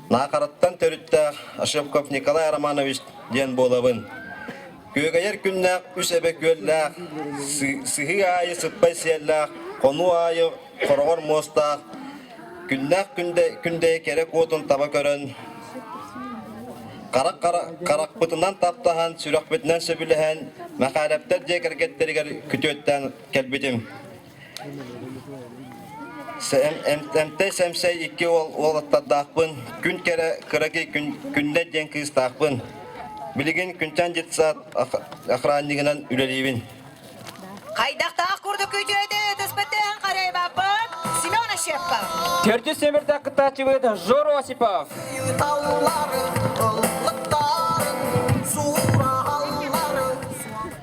нақараттан төріттәқ, Ощепков Николай Романович ден болабын. Көйгәйер күннәқ үс әбе көлләқ, сығы айы сыппай сиялләқ, қону айы қорғыр мостақ, күннәқ күнде керек отын таба көрін, Қарақ бұтынан таптахан, сүрек бітінен сөбіліген, мәқалептер де кәргеттерігер күтөттен кәлбетім. Әмтәй сәмсәй екі олаттардақпын, күн кәрі қырақи күнне ден қыстақпын. Білеген күнтен жетсат ақыраннығынан үлелейбін. Қайдақтақ күрді көтөді түспеттен қарай бапын Семен Ощепков. 400 семірді қытачы бөді Жора Осипов.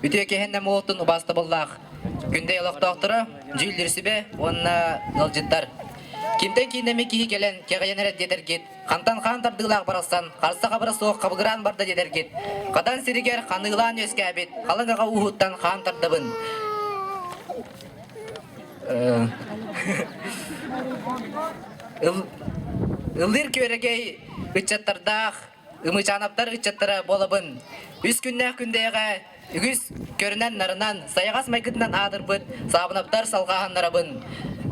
Үтіе кехеннен молтын ұбасты боллақ. Күндэйэ лоқтоқтыры, жүйілдірсі бе, онына ғылжыттар. Кимтен кейіндеме кейі келен, кеғайенерет дедергет. Қантан қантардығылақ барастан, қарсы қабыры соқ қабығыран барды дедергет. Қадан сирігер қанығылан өске әбет, қалыңғаға ұғыттан қантардыбын. Ылдыр көрегей ычаттардах, ымычанаптар ычаттара болабын. Үс күннәк күндәйгә, үгіз көрінен нарынан, саяғас майкытынан адырбыт, сабынаптар салғағаннарабын.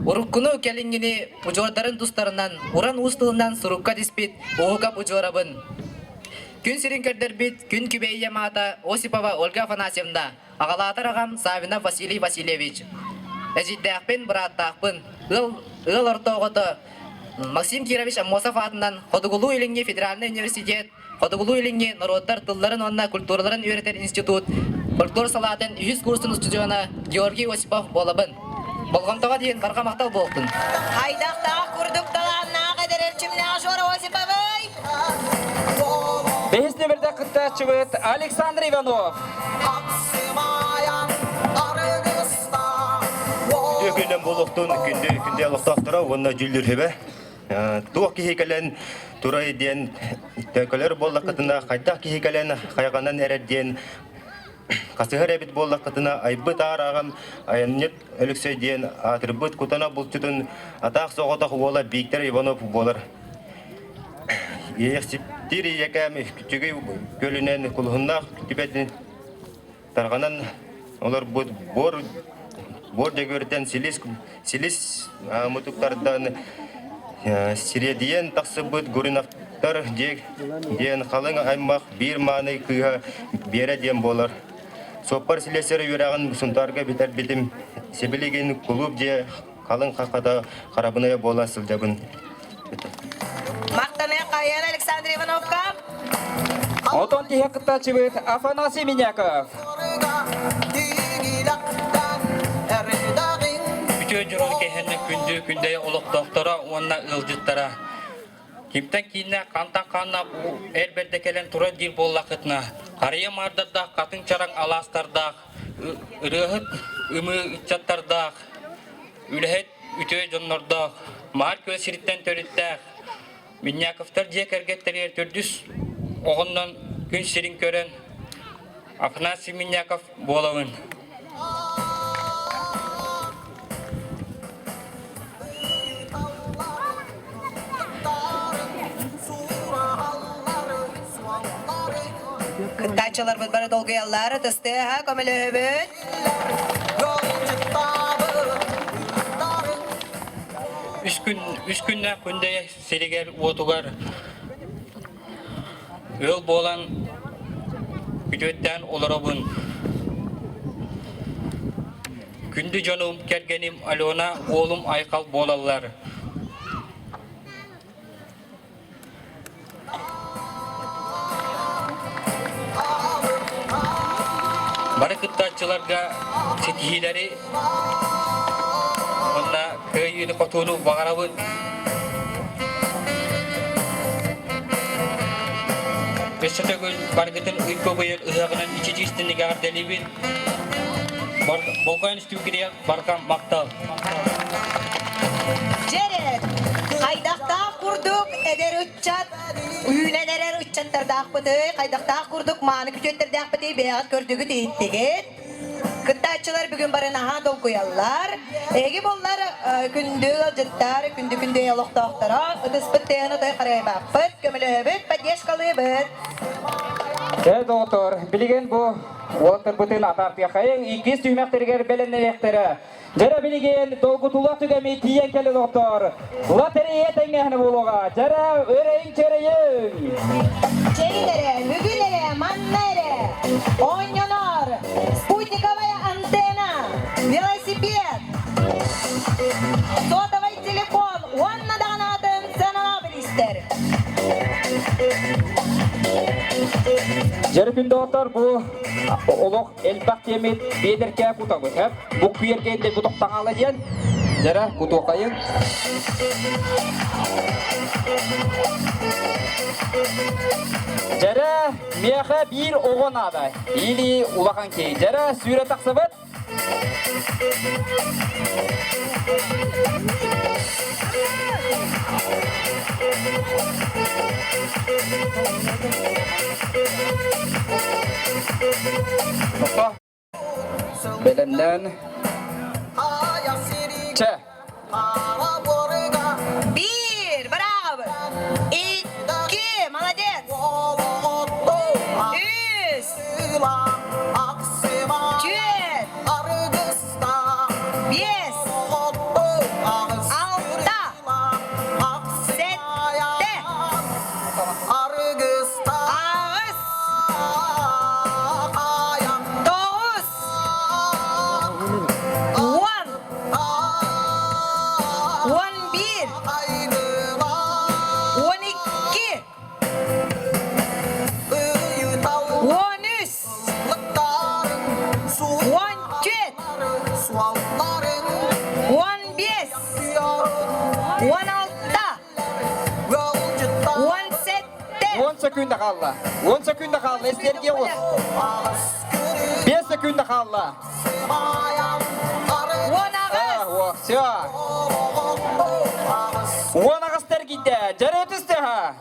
Уруккуну келингини ужордарын тустарынан, уран устылынан сурукка диспит, оғугап ужорабын. Күн сирин көрдербит, күн күбейе мата Осипова Ольга Афанасьевна, ағалатар ағам Савина Василий Васильевич. Әжиддәқпен бұраттақпын, ыл ортоғыты Максим Кирович Амосов атынан Ходугулу илинге Федеральный университет, Ходугулу илинге народтар тылларын онна культураларын үйретер институт, фольклор салатын 100 курсын студиона Георгий Осипов болабын. Болғантаға дейін барға мақтал болдың. Айдақтағы күрдік таланына қадыр әрчімнің жоры Осиповой. Бейс нөмірді қыттачы бұд Александр Иванов. Күнен болуқтың күнде алықтақтыра, онына жүлдір хебе. Туақ кейкелен тұра еден, төкілер болдақытына, қайтақ кейкелен қайғанан әрәден, қасығыр әбіт болдақытына, айбыт арағым, айыннет өліксөйден, атырбыт күтана бұлтытын, атақ соғытақ ола Бейктер Иванов болар. Ехсіптер екәм күтігі көлінен күлғыннақ күтіпетін тарғанан, олар бор дегөрден силис мұтықтардан сиредиен тақсы бұд көрінақтар ден қалың аймақ бір маны күйға бере ден болар. Соппар силесері үйрағын сұнтарға бітер бітім себелеген клуб де қалың қақада қарабынaya бола сылдабын. Мақтаны қайыр Александр Ивановқа. Отон тихе қыттачы бұд Афанасий Миняков. Бүтін жүрір кехені күндей олықтақтара, онына ылжыттара. Кептен кейіне қантан қанна әрберді келен тұра дир боллақытына. Қария мардардақ, қатын чараң аластардақ, ұрығыт үмі үтчаттардақ, үліхет үтөй жоннардақ, мар көз сиріттен төріттәқ. Миняковтар жек әргеттерер түрдіс оғындан күн сирин көрен Афанасий Миняков болауын. Күнтайчылар бұдбары долгыялары тұстыға көмілі өбіт. Үш күнне күндей серегер отуғар өл болан күдөттен оларабын. Күнді жонуым кергенім Алена олым айқал болалар. Бары кыттачыларға сетихилері онна көйіні қотуыны бағарабын. Өссөтө көл баргытын ұйко бұйыр ұғағынан ичі жистінігі ардалибін. Болғайын үсту кереяқ барған мақтал. Жерет, қайдақтақ күрдік әдер үтчат, үйінен әрер үтчаттардақ бұты, қайдақтақ күрдік маны күтеттердақ бұты бейғат көрдігі дейттігет. Кыттачылар бүгін барын аға дол көялар. Эги боллар күнді жыттар, күнді елоқтақтара, ұтыспыттен ұтай қарай бақпыт, көмілі өбіт, падешқалы өбіт. Доктор, білген бұл олықтыр бұтын атартия қайын, икіз түймәқтергер бәлінне вектері. Жара білген долгутулақ түгәмей тиен келі доктор. Латері етеңгәні болуға, жара өрейін черейін. Черилері, мүгілері, маннері, оонньуулар, спутниковая антенна, велосипед, сотовый телефон, онна дағанатын сәнала білістер. Жары күн доктор бұл олық әлбақ темет бедерке құтақ өтіп, бұл күйергенде бұтықтан алы ден, жара құту қайын. Жара меха бір оғын ады, или улақан кей. Жара сүйре тақсы бұд. Белемнен Че Bir, bravo. İki, молодец. Üç, dört, beş, altı, sette, ağız, dokuz, on bir, on iki, on üç, on dört, on beş, on altı, on sette, 10 sekunda kaldı. 10 sekunda kaldı. Eslerge olsun. 5 sekunda kaldı. on ağız, O, все. 10 ağızlar gitti. Jere ötüstü ha.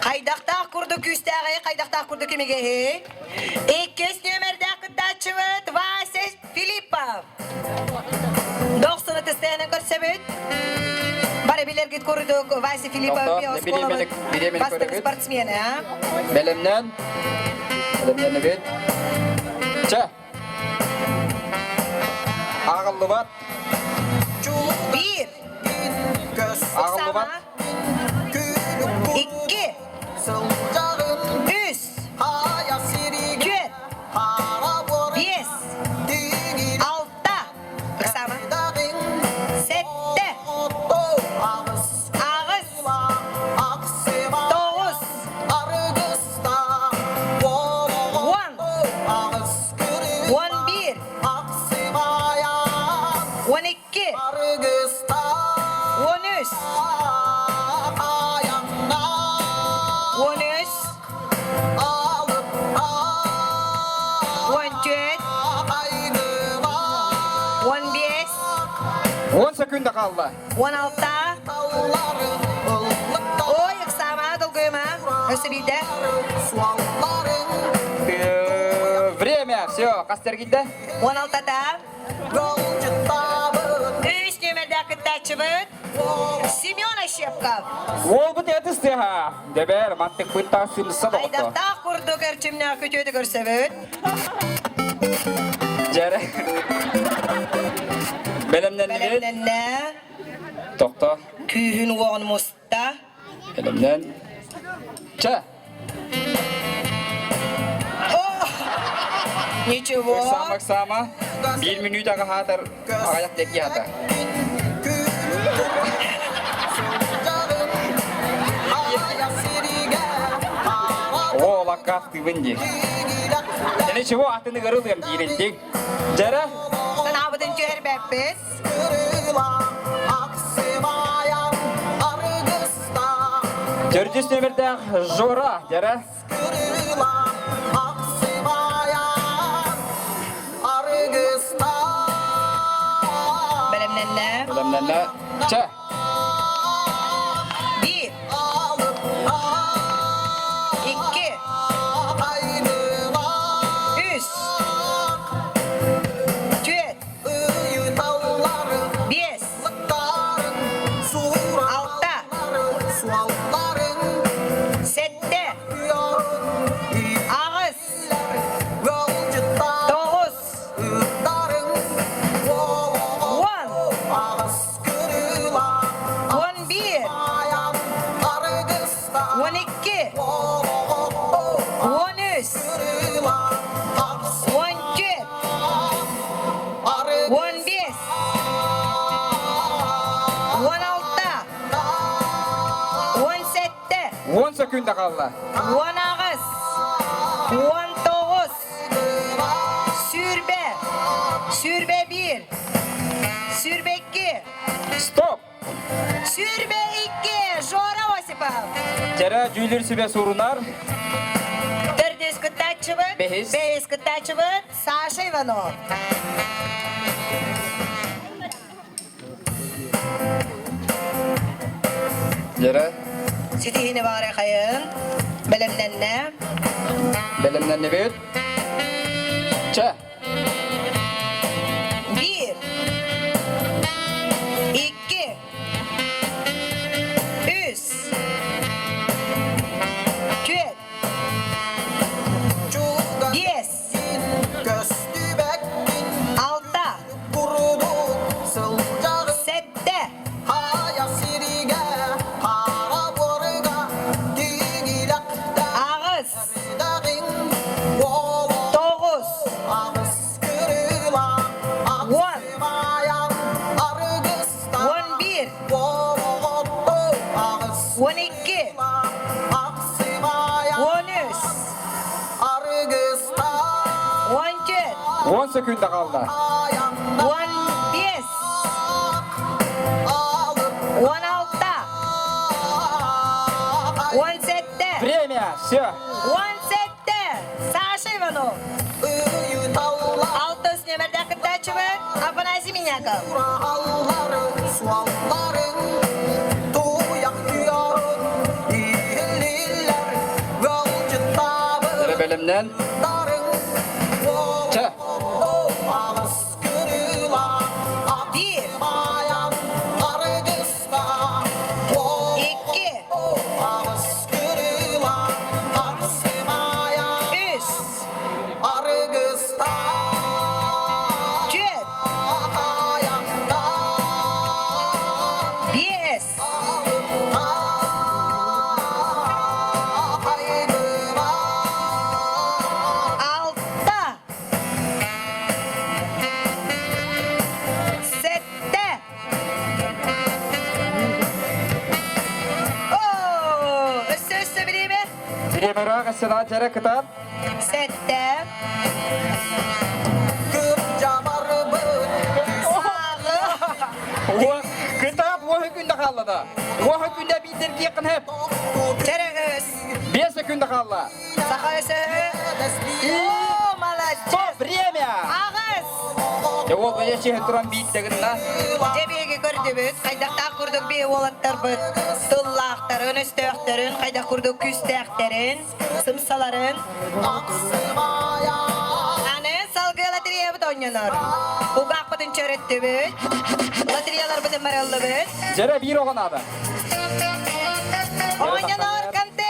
Kaydakta kurdu küstağıyı, kaydakta kurdu kimige he? İkis nömerde kıtaçıvıt, Vasy Filipov. 90 testene görsebüt. Bari bilir git kurdu Vasy Filipov, bir bilemeni bastı көрөбүт. sportsmeni ha? Belimden evet. Çe. Ağıllı bat. Bir, Ağıllı bat. iki, üç, dört, beş, altı, kısama, sette, ağız, dokuz, on bir, on iki, on üç, on üç, on dört, on beş, 10 sekunda kaldı. on altı, oy kısama, dolguyma, ösebide, Время. Все. Kastır gitti. 16'da, üç nömerde kıtaçıvıt, Семёна Şepkov. Ол бұт әтісті ha. Дебер, маттық бұттан сымысы да құтты. Айдақта құрды көрчімне көтөді көрсебіт. Жәрі. Белемнен не? Бәлемненне, Тоқта. күйін оғын мұста. Белемнен. Çe. Ничего. Сама. 1 minut ağa hatır. Ayak teki hatır. О, лакафты вынди. Я ничего, а ты не говорил, я мдиринтик. Жәрі. Sen abidin cüher bәппіз. Төрдес нөмірді Жора. Жәрі. Бәлемненне, Белемнен. Çe. bir, iki, üç, dört, beş, altı, sette, ağız, dokuz, on bir, on iki, on üç, on dört, on beş, on altı, on sette, 10 sekunda kaldı. on ağız, on dokuz, sürbe bir, sürbe iki, Stop. sürbe iki, Жора Осипов. Жәрі жүйілер сөбе соруnar. Төрдес кытачывыт, Бейс. бейс кытачывыт, Саша Иванов. Жәрі. Ситihini var kayın, belemlenne, Belimden ne büyüt? Çe. bir, iki, sekund kaldı. 15 16 17 Время, все. 17 Саша Иванов 6 нөмірді қыртачывы Афанасий Миняков Sıra bölümden. Çö. 1 2 Времера кысына жere кытат. 7 Kıtap o hükümde kaldı da. O hükümde bitirdi yakın hep. Çereğiz 5 sekunda kaldı. Sakayısı Oo malaç Stop, время. Ağız O böyle şey turan bittiğinde. Cebegi gördübüz, kaydakta kurduk bir olattar bıt. Tullaqtarın, üstöqtarın, kaydak kurduk küstöqtarın, sımsaların. Ane salgı latriya bıt oynanır. Ugaq bıtın çöretti büt. Latriyalar bıtın marallı büt. Jere bir oğun adı. Oynanır kante.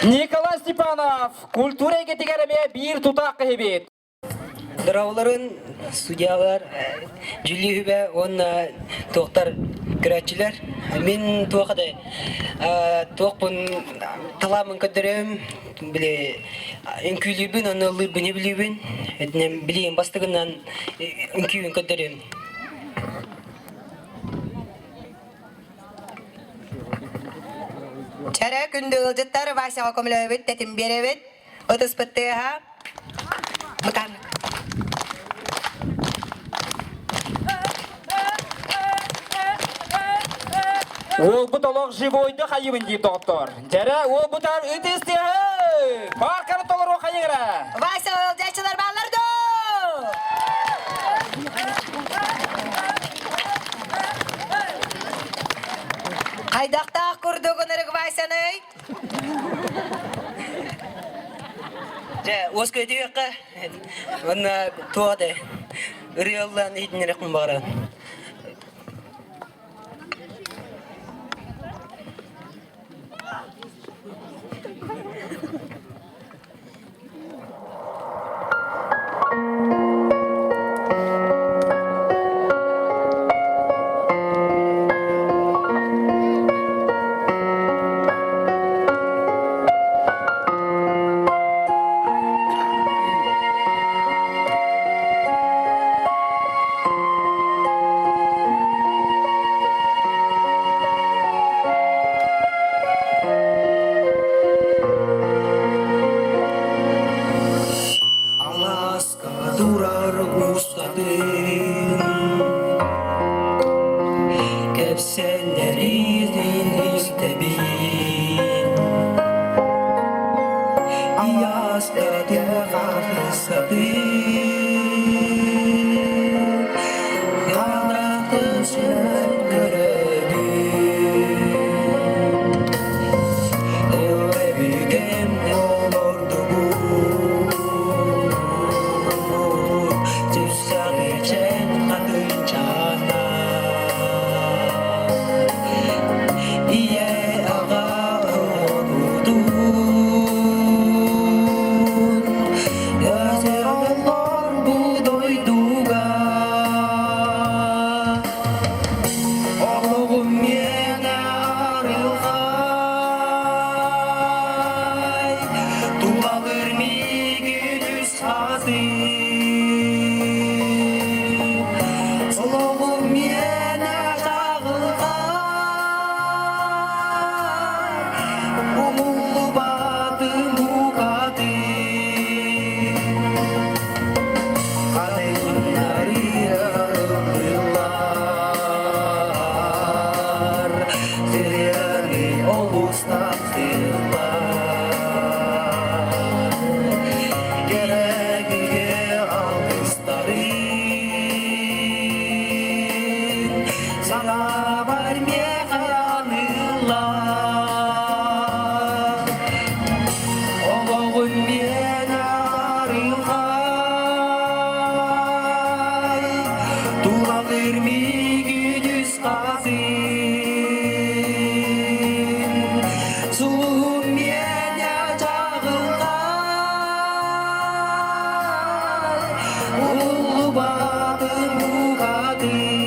Николай Степанов, культура гетигерeme bir tutak kehibit. Дырауларын судьялар, Жүлі хүбе, онна тоқтар көрәтчілер. Мен тоқады, тоқпын таламын көдірем, біле, үнкүйлербін, оны ұлырбын, білебін, білейін бастығынан үнкүйін көдірем. Çare gündü ılcıtlar başa komülöbüt, tetim berebit, otuz pıttığa. Mıkanlık. Ол бұталық живойды қайыбын дейіп доктор. Жәрі ол бұтар үтесте. Парканы толыр о қайығыра. Başa ılcıtçılar bağlardı. Qaydaqta kurduk onarık başanay. Осы көйді өққа, оны туады. Үріяллан етінерек мұн бағыран. Gereğe alkışların sana vermeyenler oğlum beni arılgay duralır mı güdüz kazın zulüm beni çağılgay ulu batın bu kadın.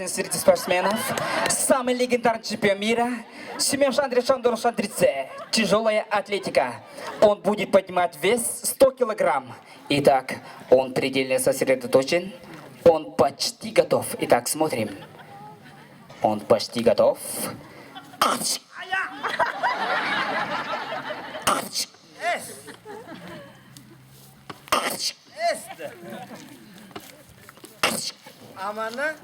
Среди спортсменов самый легендарный чемпион мира Семен Шандрович Шандрице. Тяжелая атлетика. Он будет поднимать вес 100 килограмм. Итак, он предельно сосредоточен. Он почти готов. Итак, смотрим. Он почти готов. Амана.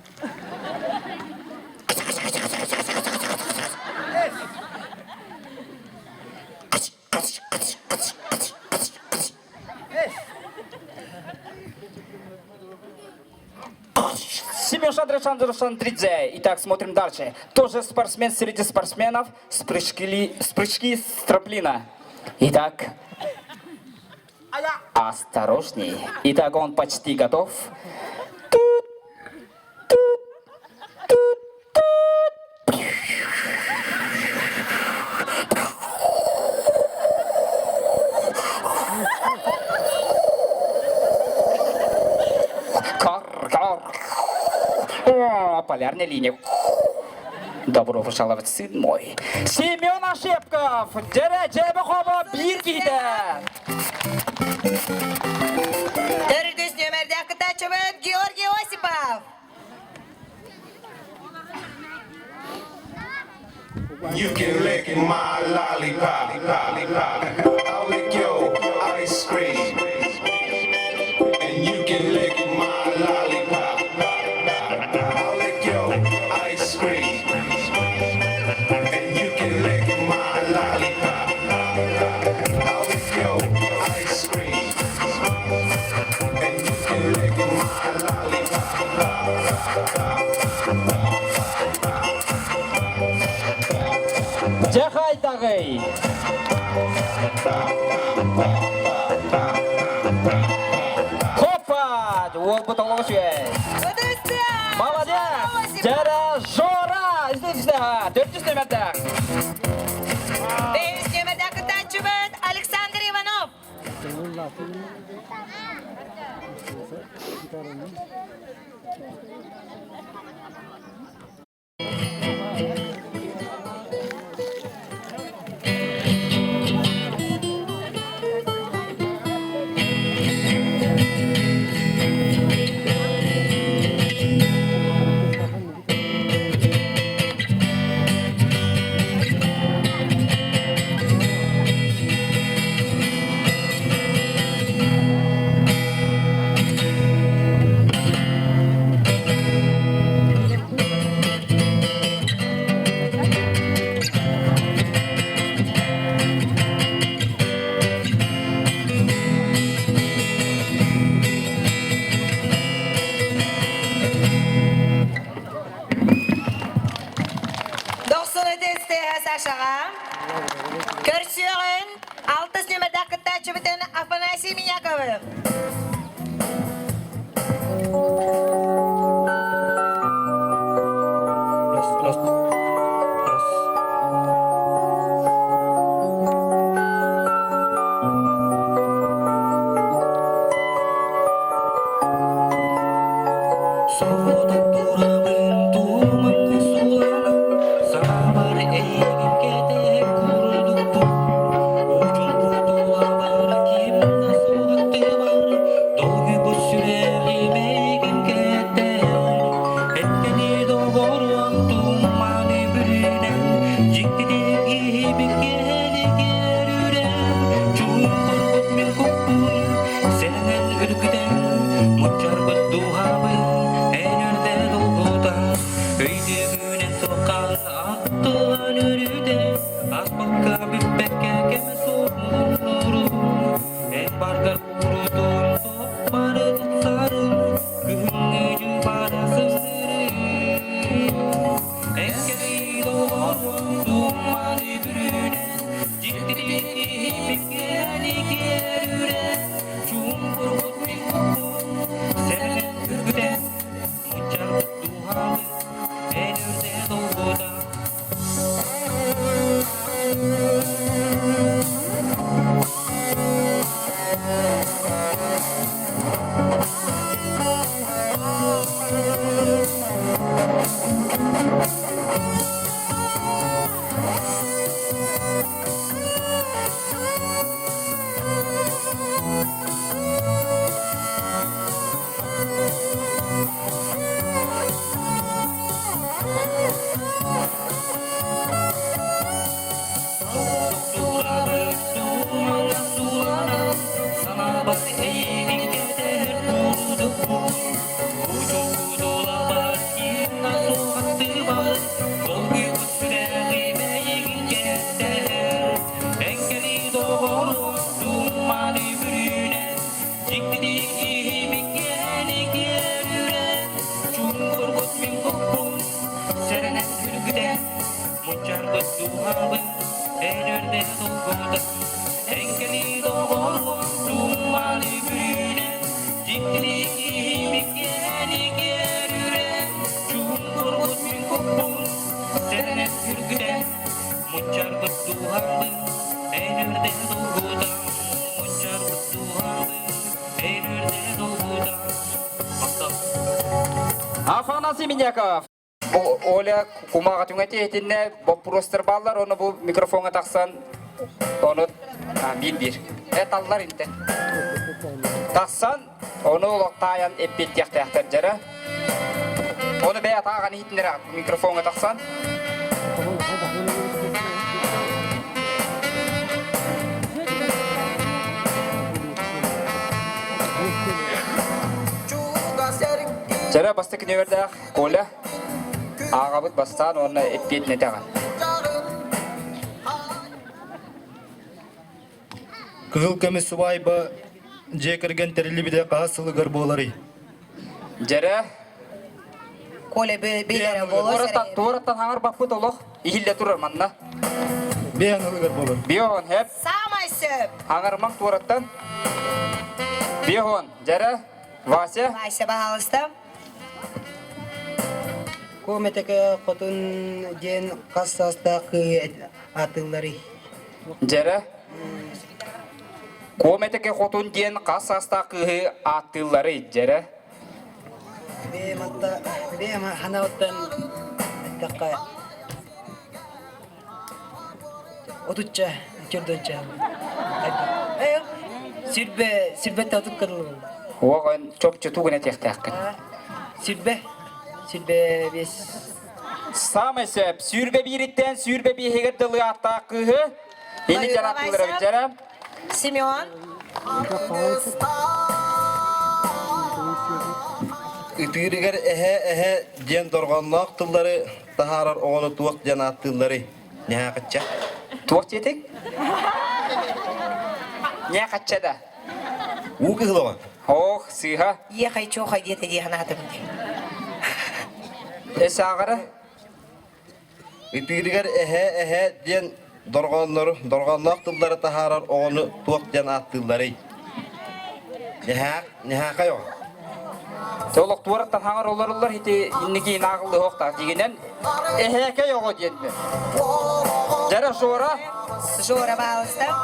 Семен Шандридзе. Итак, смотрим дальше. Тоже спортсмен среди спортсменов с прыжки с трамплина. Итак, осторожней. Итак, он почти готов. Полярная линия. Добро пожаловать, сын мой. Семен Ошепков. Деречебе хоба бир кийді. Төргіз нөмірді қытачыбын Георгий Осипов. You can lick my lollipop, I'll lick your ice cream. And you can lick my lollipop, I'll lick your ice cream. And you can lick my lollipop, I'll lick your ice cream. And you can lick my lollipop. Жахай тағай. Хопа! Ол бұталығы süey. Молодец. Jara Jora. İzleyiciler 400 nömerde. 500 nömerde kıtaçımız Alexander Ivanov. Aşağı. Körsüğün 6 nömerde kıtaçımızın Afanasi Minyakov'u. Afanasi Minyakov. Оля кумага түңәте етінне боппуростер баллар, оны бұл микрофонға тақсан, оны бир. Таллар инте. Тақсан, оны олықтайын эппет яқтаяқтар жәрі. Оны бәя тағаны етінлер микрофонға тақсан. Жәрі басты күні өрді Коля. Ağabey bastan onu epeyet ne tağan. Kızıl kemis subayba jekirgen terili bide qasılı garbolari. Jere Kole beylere bolar. Torattan hangar baput oloq ihille turur manna. Beyan garbolar. Bihon hep Samaysıp. hangar mang torattan. Bihon jere Вася. Вася бағалыстым. Кометеке хотун ден кассастакы атылары. Жері. Кометеке хотун ден қасастақы атылары, жері. Бема ханауттан такка отучча чөрдөнча. Сирбе татып кырылы. Оған чопчы тугіне тектәққын. Сирбе бес. Сам есеп, сүрбе бириттен сүрбе бейгер дылы аттақығы. Енді жараттылары жәрі. Семен. Ütüğürüger ehe diyen dorganlaq tılları taharar oğunu tuğuk diyen attılları. Ne haqqatça? Tuğuk jetik? Ne haqqatça da? Uğu kızılaman? Oh, sıyha. Ехай чохай дете дейін атым. Есі ағыры? Ütüğürüger ehe diyen dorganlaq tılları taharar oğunu tuğuk diyen attılları. Ne haqqa yok? Толық туараттан хаңар олар хити иннеки нағылды хоқтақ дегенен эхеке жоғы деді. Жара жора? Жора бағалыстым.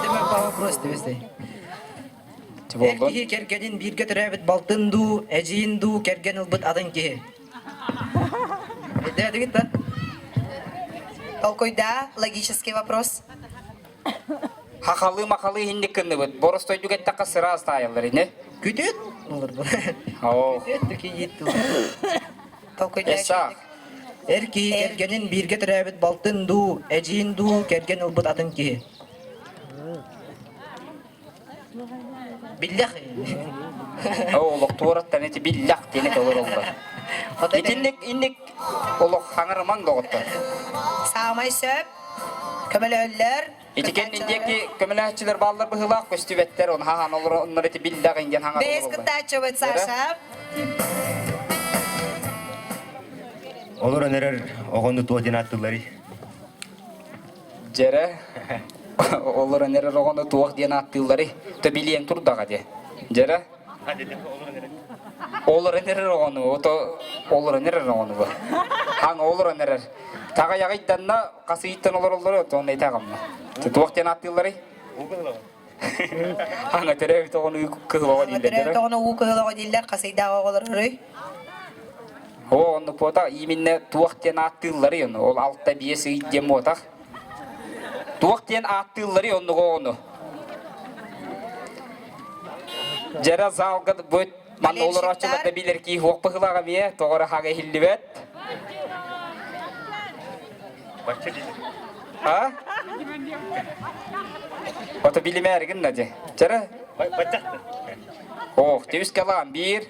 Демек баға просто бесте. Эркихи кергенин бирге төрәбіт балтынду, әжиинду керген ылбыт адын кихи. Эдә дегит та? Толкойда логический вопрос. Хақалы-мақалы хинник кінні бұд. Борыстой дүгеттаққа сыра астайылыр, не? Күтет? Олар бұл. Ау. Күтет дүке етту. Толкойда Эсақ. Эркихи кергенин бирге төрәбіт балтынду, әжиинду керген ылбыт адын кихи. Биллах. Олық туараттан еті биллах денет олар олар. Инник олық хаңырымаң доғытты. Сағымай сөп. Көмілі өлілер. Итикен индеки көміләтчілер баллар бұхылақ көстүбеттер, он хахан олар еті биллах инген хаңыр олар. Бес кыттачы бұд Саша. Olur önerer oğunu tuğuk diyen attılları. Жәрі, олар өнері роғаны туақ ден аттылары, төбелен тұрдаға де. Жәрі? Олар өнері роғаны, олар өнері роғаны бұл. Хаң олар өнері. Таға яғайданна қасы иттен олар, тоғын айтағамна. Туақ ден аттылары? Хаңа төрәбі тоғыны күхіліға дейілер. Төрәбі тоғыны күхіліға дейілер, қасайдағы олар үрей. Оны пота именно туақ ден аттылары, ол алтта биесі идем отақ. Туақ ден аттылары оны ғоғыны. Жара залғыд бұд, ман олар açыларда білер ки оқпығылаға ме, тоғыры хаға хилли бәд. Ha? Oto bilime ergin nade. Jara? Oh, tevüs kalan. 1.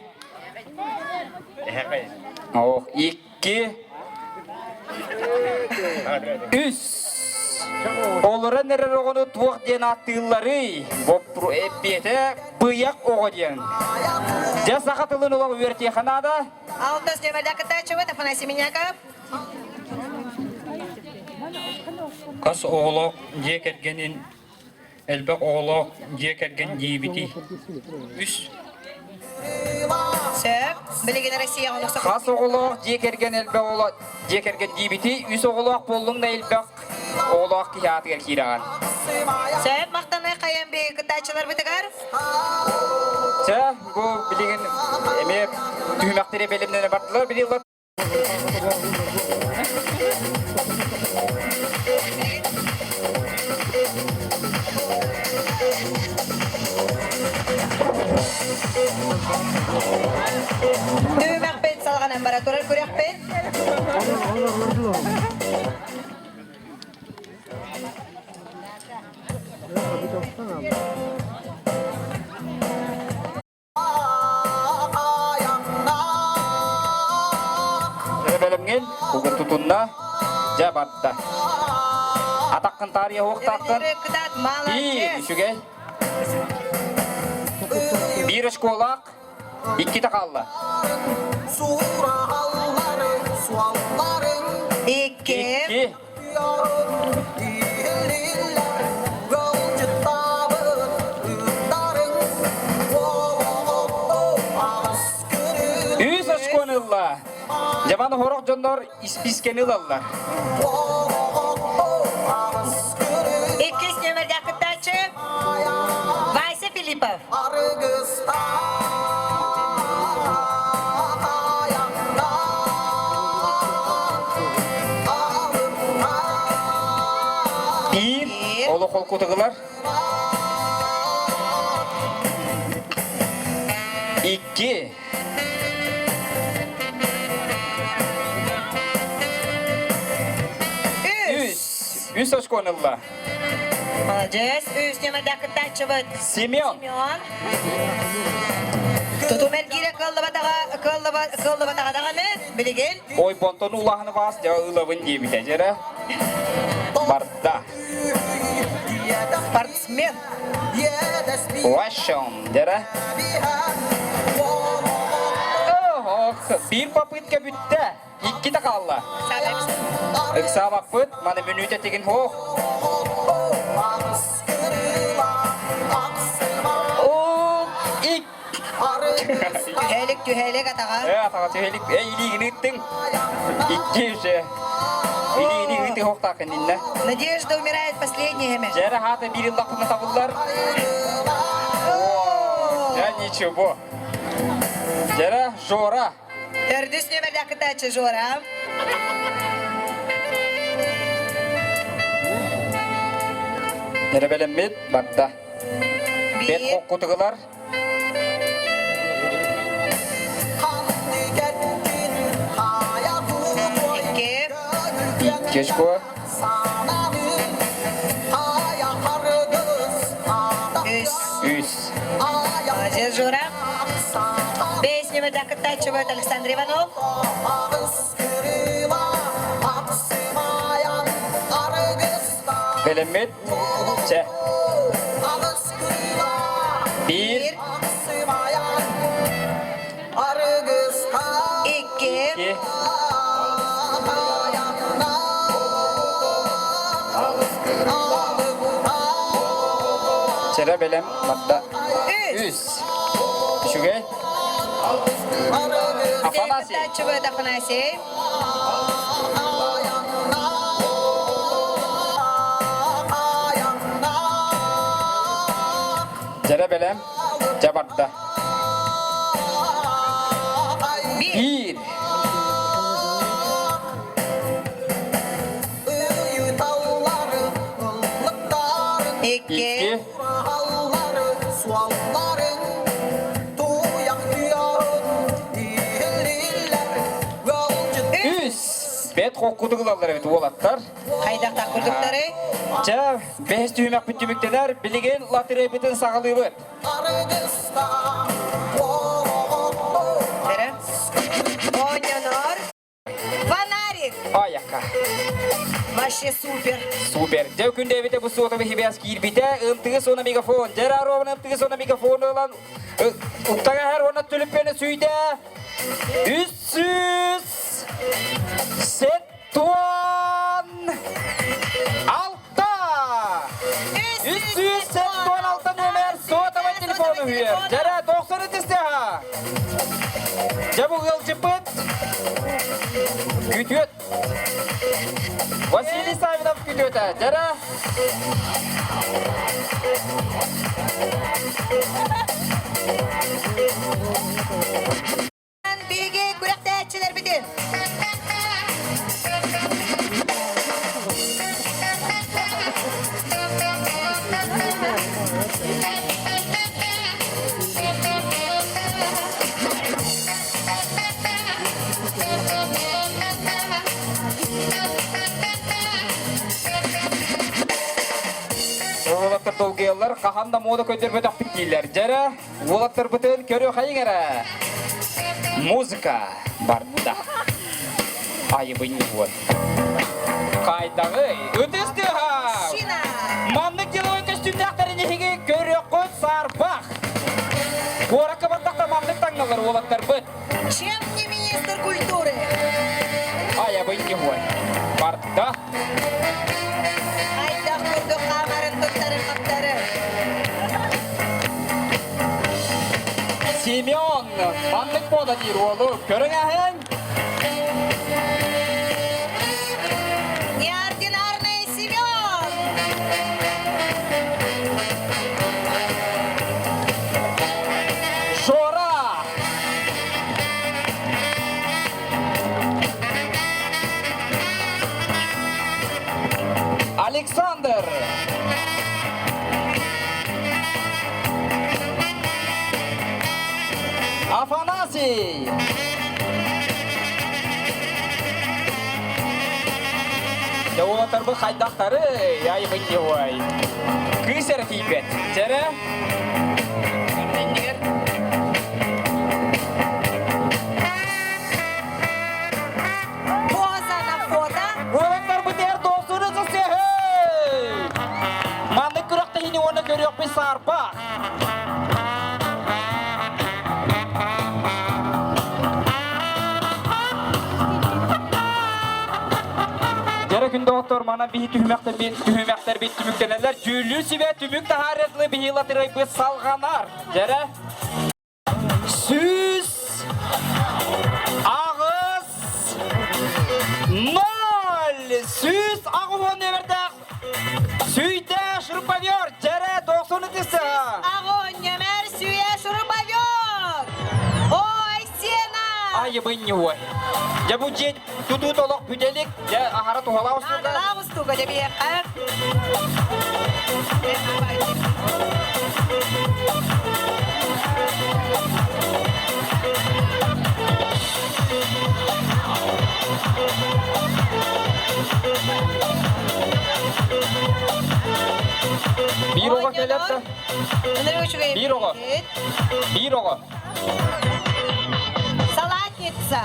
Oh, 2. 3. Olara nerer oğunu tuğuk diyen attığılları Bopru ebbiyete bıyak oğu diyen. Jasa katılın olan üvertiye kanada. Алтос нөмірді кыттачы бұд, Афанасий Миняков. Kas oğlak diye kergenin elbek oğlak diye kergen diyebiti. Üst. Сөп, білеген Россия оңықсы. Kas oğlak diye kergen elbek oğlak diye kergen diyebiti. Üst oğlak bolluğunda elbek oğlak kıyatı kerkirağın. Сөп, мақтаны қайын бей кыттачылар бұтығар. Sen bu bilgin emeğe tüymakları belimlerine baktılar. Bir yıllar Düğmek bет салған амбаратурар көрек бет. belimgen bugün tutunna jabatta. Atakkan tarihe hoqtaqkan. İyi, şüge. Bir şkolak, 2 takalla. 2. ылла. Жаман хорок жондор испискени ылалар. Иккис нөмерде акыттачы Вайса Филиппов. Bir, olu kol kutuğular. İki. Üç hoş konulla. Молодец. Үз нөмерде акыттачы бұд. Семен. Тутум әлгере кыллыбатаға дағаны білеген. Ой, бонтон улағыны бас, жау ылабын дейбіте жері. Барда. Спортсмен. Лашон, жері. Bir попытка бүтті. İki de kaldı. Iksa bakıp, bana menüde tekin hoş. Tühelik atağa. Atağa tühelik. İliğini gittin. İki şey. İliğini gittin hoş takın dinle. Надежда умирает последний hemen. Jere hata bir yılda kutlu tabullar. Ya ничего. Jere Jora. Төрдіс нөмерде акыттачы Жора. Jere belenmez, barda. Bet okutuğular. İki. Keşko. Üç. Молодец, Жора. Бес нөмерде акыттачы бұд Александр Иванов. Belenmez. Çe. Bir. İki. İki. Çere belem. Batta. Üç. Şuge. Afanasi. Акыттачы бұд Афанасий. Çere belem. Cabatta. Bir. İki. Üç. Bet kokuduğular evet oğlatlar. Қайдақта күрдіктері. Çe beş tüymek bütümükteler. Bilgen latire bitin sağlığı var. Бері. Оонньуулар. Фонарик. Ayaka. Вообще супер. Super. Dev Күндэйэбит bu soğutu ve hibiyas girbite. Imtığı sona mikrofon. Cerrahı olan ımtığı sona mikrofon olan. Uktağa her ona tülüp beni suyda. 300. Set tuan. Altta. 300 set tuan altta nömer. Soğutu ve telefonu hüyer. Cerrah 90 isteha. Cebuk yıl çıpıt. Gütüt. Василий Савинов күтөтө. Жара. Биге күрәктәчеләр бит. Олаттар толгейлар қаханда мода көтербе тақпит кейлер. Жара, олаттар бұтын көрі қайыңара. Музыка барда. Айыбын вот. Қайдағы өтесті ха. Мамның деловой костюмді ақтарыне хеге көрі қөт сарбақ. Қорақы бандақта мамның таңналар олаттар бұт. Чем не министр культуры? Айыбын вот. Барда. Семен Mantık boda dir oğlu. Körün ahen. Неординарный Семен. Жора. Александр. Афанасий. Жауатар бұл қайдақтары, айбын еуай. Күйсер кейбет, жәрі? Поза на фото. Олықтар бұтер доқсыры жүсі, Манды күріқті хені оны көрек бі сарпа. Жәрі күнді оттор мана бейі түхімәқтер бейт түміктенелер. Жүлі сібе түмік тахаретлі бейілатырай бұт салғанар. Жәрі? Сүз, ағыз, ноль. Сүз, ағуын өмірдәқ. Сүйді шұрпавер. Жәрі, 90-сы. Ағын нөмір сүйе шұрпавер. Ой, сена. Айыбын не ой. Я бұл жет тұту толық бүделік. Я ағара тұғала ұстыда. Ағыла ұстуға деп еқақ. Bir oğa келетті. Bir oğa. Bir oğa. Салатница.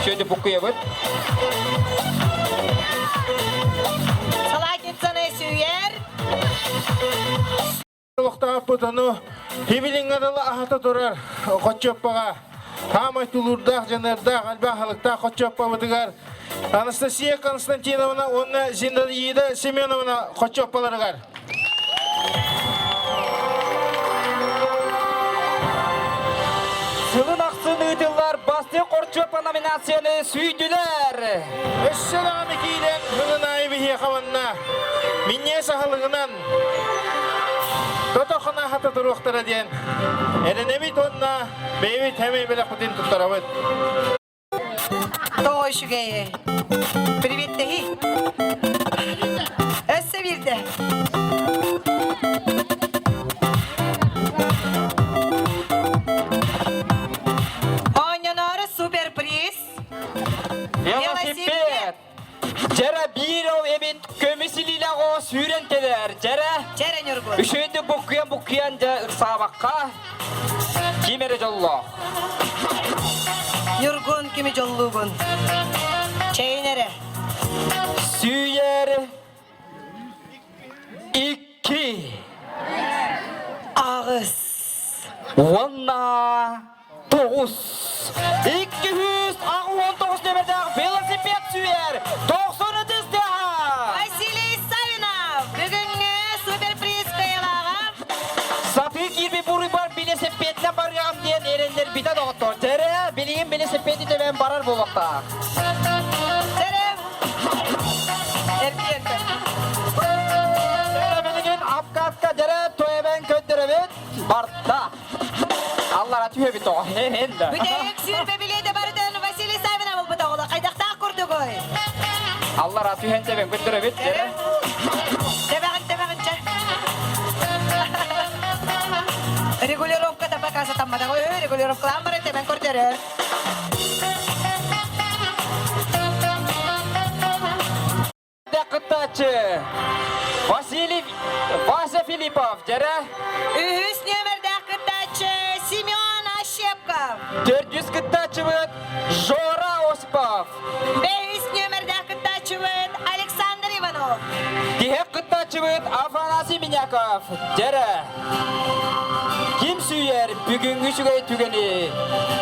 Şöyle bukuya bıt. Салатницаны сүйер. Олықтап бұтыны хебелің адалы ағата тұрар қотчоппаға. Хамай тұлырдақ, жанардақ, әлбә халықтақ қотчоппа бұтығар. Анастасия Константиновна, оны Зинаида Семеновна қотчоппаларығар. Сылын ақсын ұйтылар басты қорчопа номинацияны сүйділер. Өссәләғаны кейден ғылын айбихе қаванна. Минне сағылығынан Тотоқына хаты тұруқтыра ден. Әрінебит онна бейбит әмей білік бұтын тұттарабыд. Той шүгейе. Привет, тахи. Өссі білді. Оонньуулар суперприз. Велосипед. Жара bir ol ebin kömüsiliyle o sürенteler. Jara. Жәрі нүргін. Үшөйді бұқиян сабаққа. Кемері жоллы. Нүргін кемі жоллуғын. Чейнері. Сүйер. 2. Ağız. Онна. 9. 200. Ağı 19 nemerde velosiped süyer. 90'ı dizde. Василий Савинов. Бүгінгі суперприз қиылаға. Satı girbi buru var velosipedle barıyorum diyen erenler bir de doktor. Tere bileyim velosipedi de ben barar bu vakta. Сәрім. Erkekті. Tere bilgin apkatka tere toya ben köndürümüt. Bartta. Allah'a tüye bit o. Hende. Бүтәйік сүйірбе біледі бардың Василий Савинов бұта ола. Қайдақтақ құрды қой. Allah'a tüyente ben köndürümüt. Тебәғін. Регулировка табакасы таммада қой. Регулировкалан бары тебән көрдері. Кытачы. Вася Филиппов. Tere. Үхіс нөмірді қыттачы Семен Ащепков. 400 кытачы бұд. Жора Осипов. Бейіс нөмірді қыттачы бұд Александр Иванов. Дихек кытачы бұд Афанасий Миняков. Tere. Kim süyer bugünkü şügey tügeni?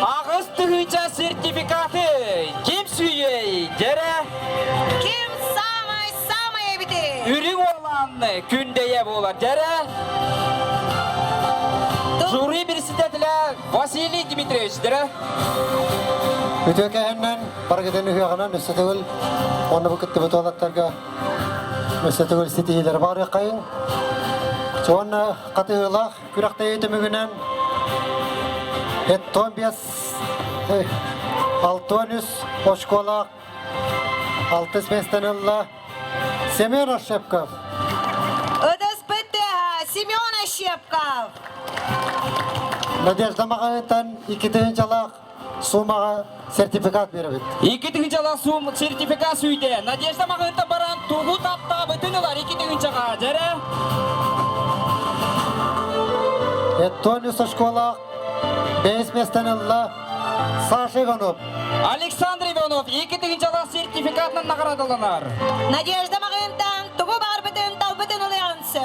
Ağız tıhıca sertifikatı. Kim süyer? Tere. Kim samay biti? Үрүҥ Уолан Күндэйэ болар. Tere. Жюри birisi de Василий Дмитриевич, дәрі. Үтөкәһеннән баргытын үһәгәнән өстәтегел. Оны бу китте бу талаттарга өстәтегел ситиләр бар якайын. Чонна катыгылах күрәктә итемегенән Эттон бес Алтонис Ошкола Алтыс местенелла Семен Ошепков. Ыдыс бітті, Семен Ошепков. Надежда Мағайыттан 2-тен жалақ сумаға сертификат беріп. 2-тен жалақ сум сертификат сүйде. Надежда Мағайыттан баран туғу тапта бүтінілар 2-тен жалақ. Жәрі? Эттонис Ошкола 5 местенелла Саша Иванов. Александр Иванов 2-тен жалақ сертификатынан нағарадыланар. Надежда Мағайыттан туғу бар бүтін тал бүтін ұлыянсы.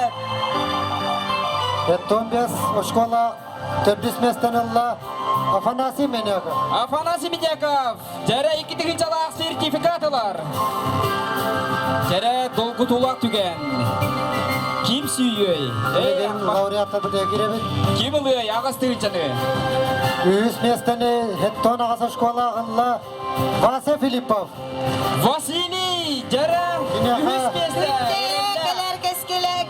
Эттон 5 Ошкола 4 местенелла Афанасий Меняков. Афанасий Меняков. Жәрі 2-тен жалақ сертификатылар. Жәрі долғы тулақ түген. Ким сүйей? Лауреаттар бүте керебет. Ким ұлы ағыстығын жаны? 3 местені Эттон ағасы школағынла Вася Филиппов. Василий, жәрі 3 местен. Кәлер кескелек.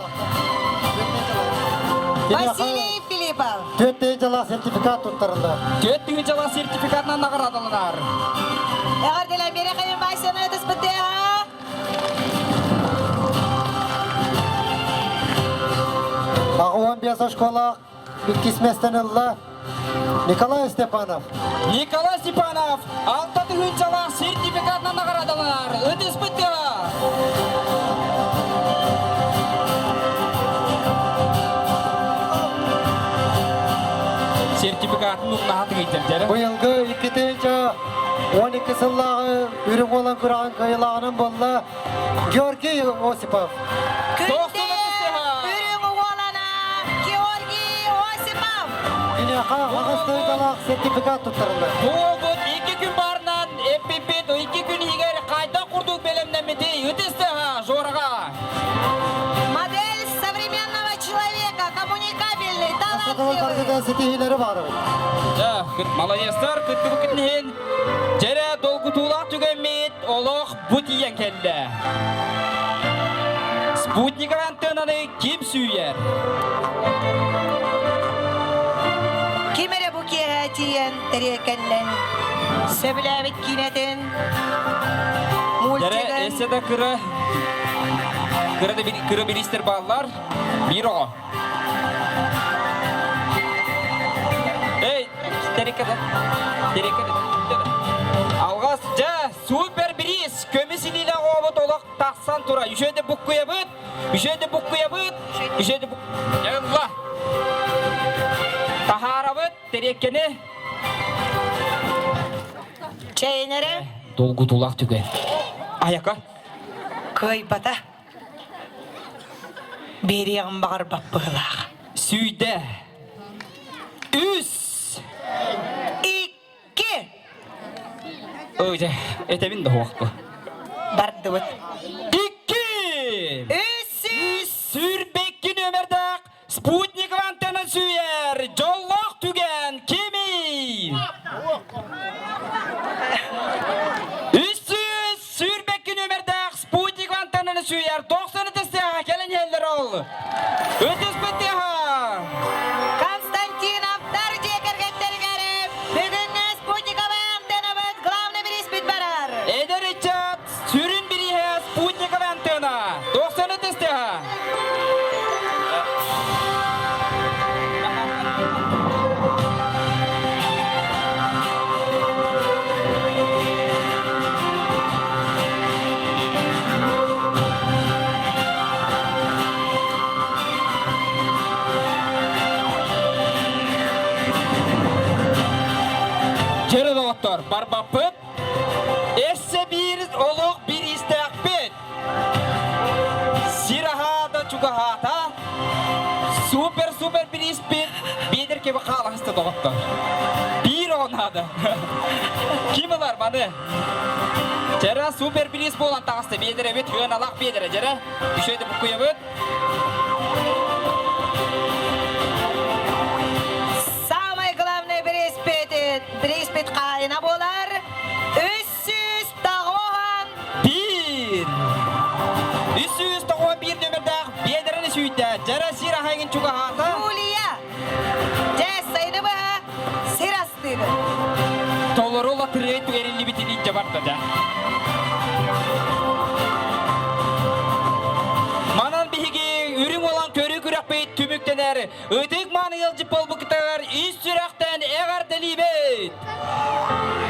Василий Филиппов. 4 жала сертификат тұттарында. 4 жала сертификатынан нағырадылынар. Эғэрдэлэн бері қайын байсыны өтіс бітті. Ағы 15 школа 2 местенілла Николай Степанов. Николай Степанов 6 жала сертификатынан нағырадылынар. Өтіс бітті. Сертификатын ұқнағаты кейтер. Бұйылғы 12 сыллағы Үрүҥ Уолан күраған кайылағының болла Георгий Осипов. Үрүҥ Уолана Георгий Осипов. Күнэқа ағысты жалақ сертификат тұттарында. Бұл 2 күн барынан эппепет 2 күн егер қайта құрдық белемнемеді өтесті жорға. Модель современного человека, коммуникабельный, Асадығын талантливый. тарғыда сетихилері бар. Малайестар күтті бүкітінен жәрі долғы тулақ түгенмет олық бұтиен келді. Спутников антеннаны кем сүйер? Кемері бұкеға тиен тірекенлен сөбіләбіт кинетін Жәрі мультигін. әседі күрі білістер балылар бір оға. Эй, терекеді. Алғас, супер біріс, көмесілілі ғобыт олық тақсан тұра. Үшеді бұққыя бұд, Яғынға. Тахара бұд, терекені. Чайнері Долғы тулақ түге. Аяқа. көй бата. Береғін бағыр баппығылақ. Сүйді. 3. 2. Öyle, etemin de hoğaktı. Барды бұд. 2. 3. Сүрбекkin ömerdak, Sputnik antena süyer, Jollak tügen, kimi? 300, Sürbekkin ömerdak, Sputnik antena süyer, 90 testi ha, gelen yerler ol. Ötüs bitti ha. Konstantinov Darjekar Gettergarib. Бүгінгі Спутниковы антенна бұд. Главный бір іспіт барар. Eder içat, sürün biri ha, Sputnik antena, 90 testi ha. Kere doktor, barbapıt, esse bir oluk bir istekbet. Sirahada çukahata, super bir ispit, bilir ki bakal hasta doktor. Bir onada. Kim olar bana? Kere super bir isp olan tağıstı, bilir evet, hüyen alak bilir, kere. Düşeydi bu kuyabıt. Самый главный чугахата. Юлия. Жайсайды ба, сирастыды. Толорола тирет верилли битини жабартада. Манан биһиги үрүң olan көрүү-күрэх бейт түмүктенер. Ыдык маны ылжып болбуктар, үс сүрәктен Эғэрдэ либет.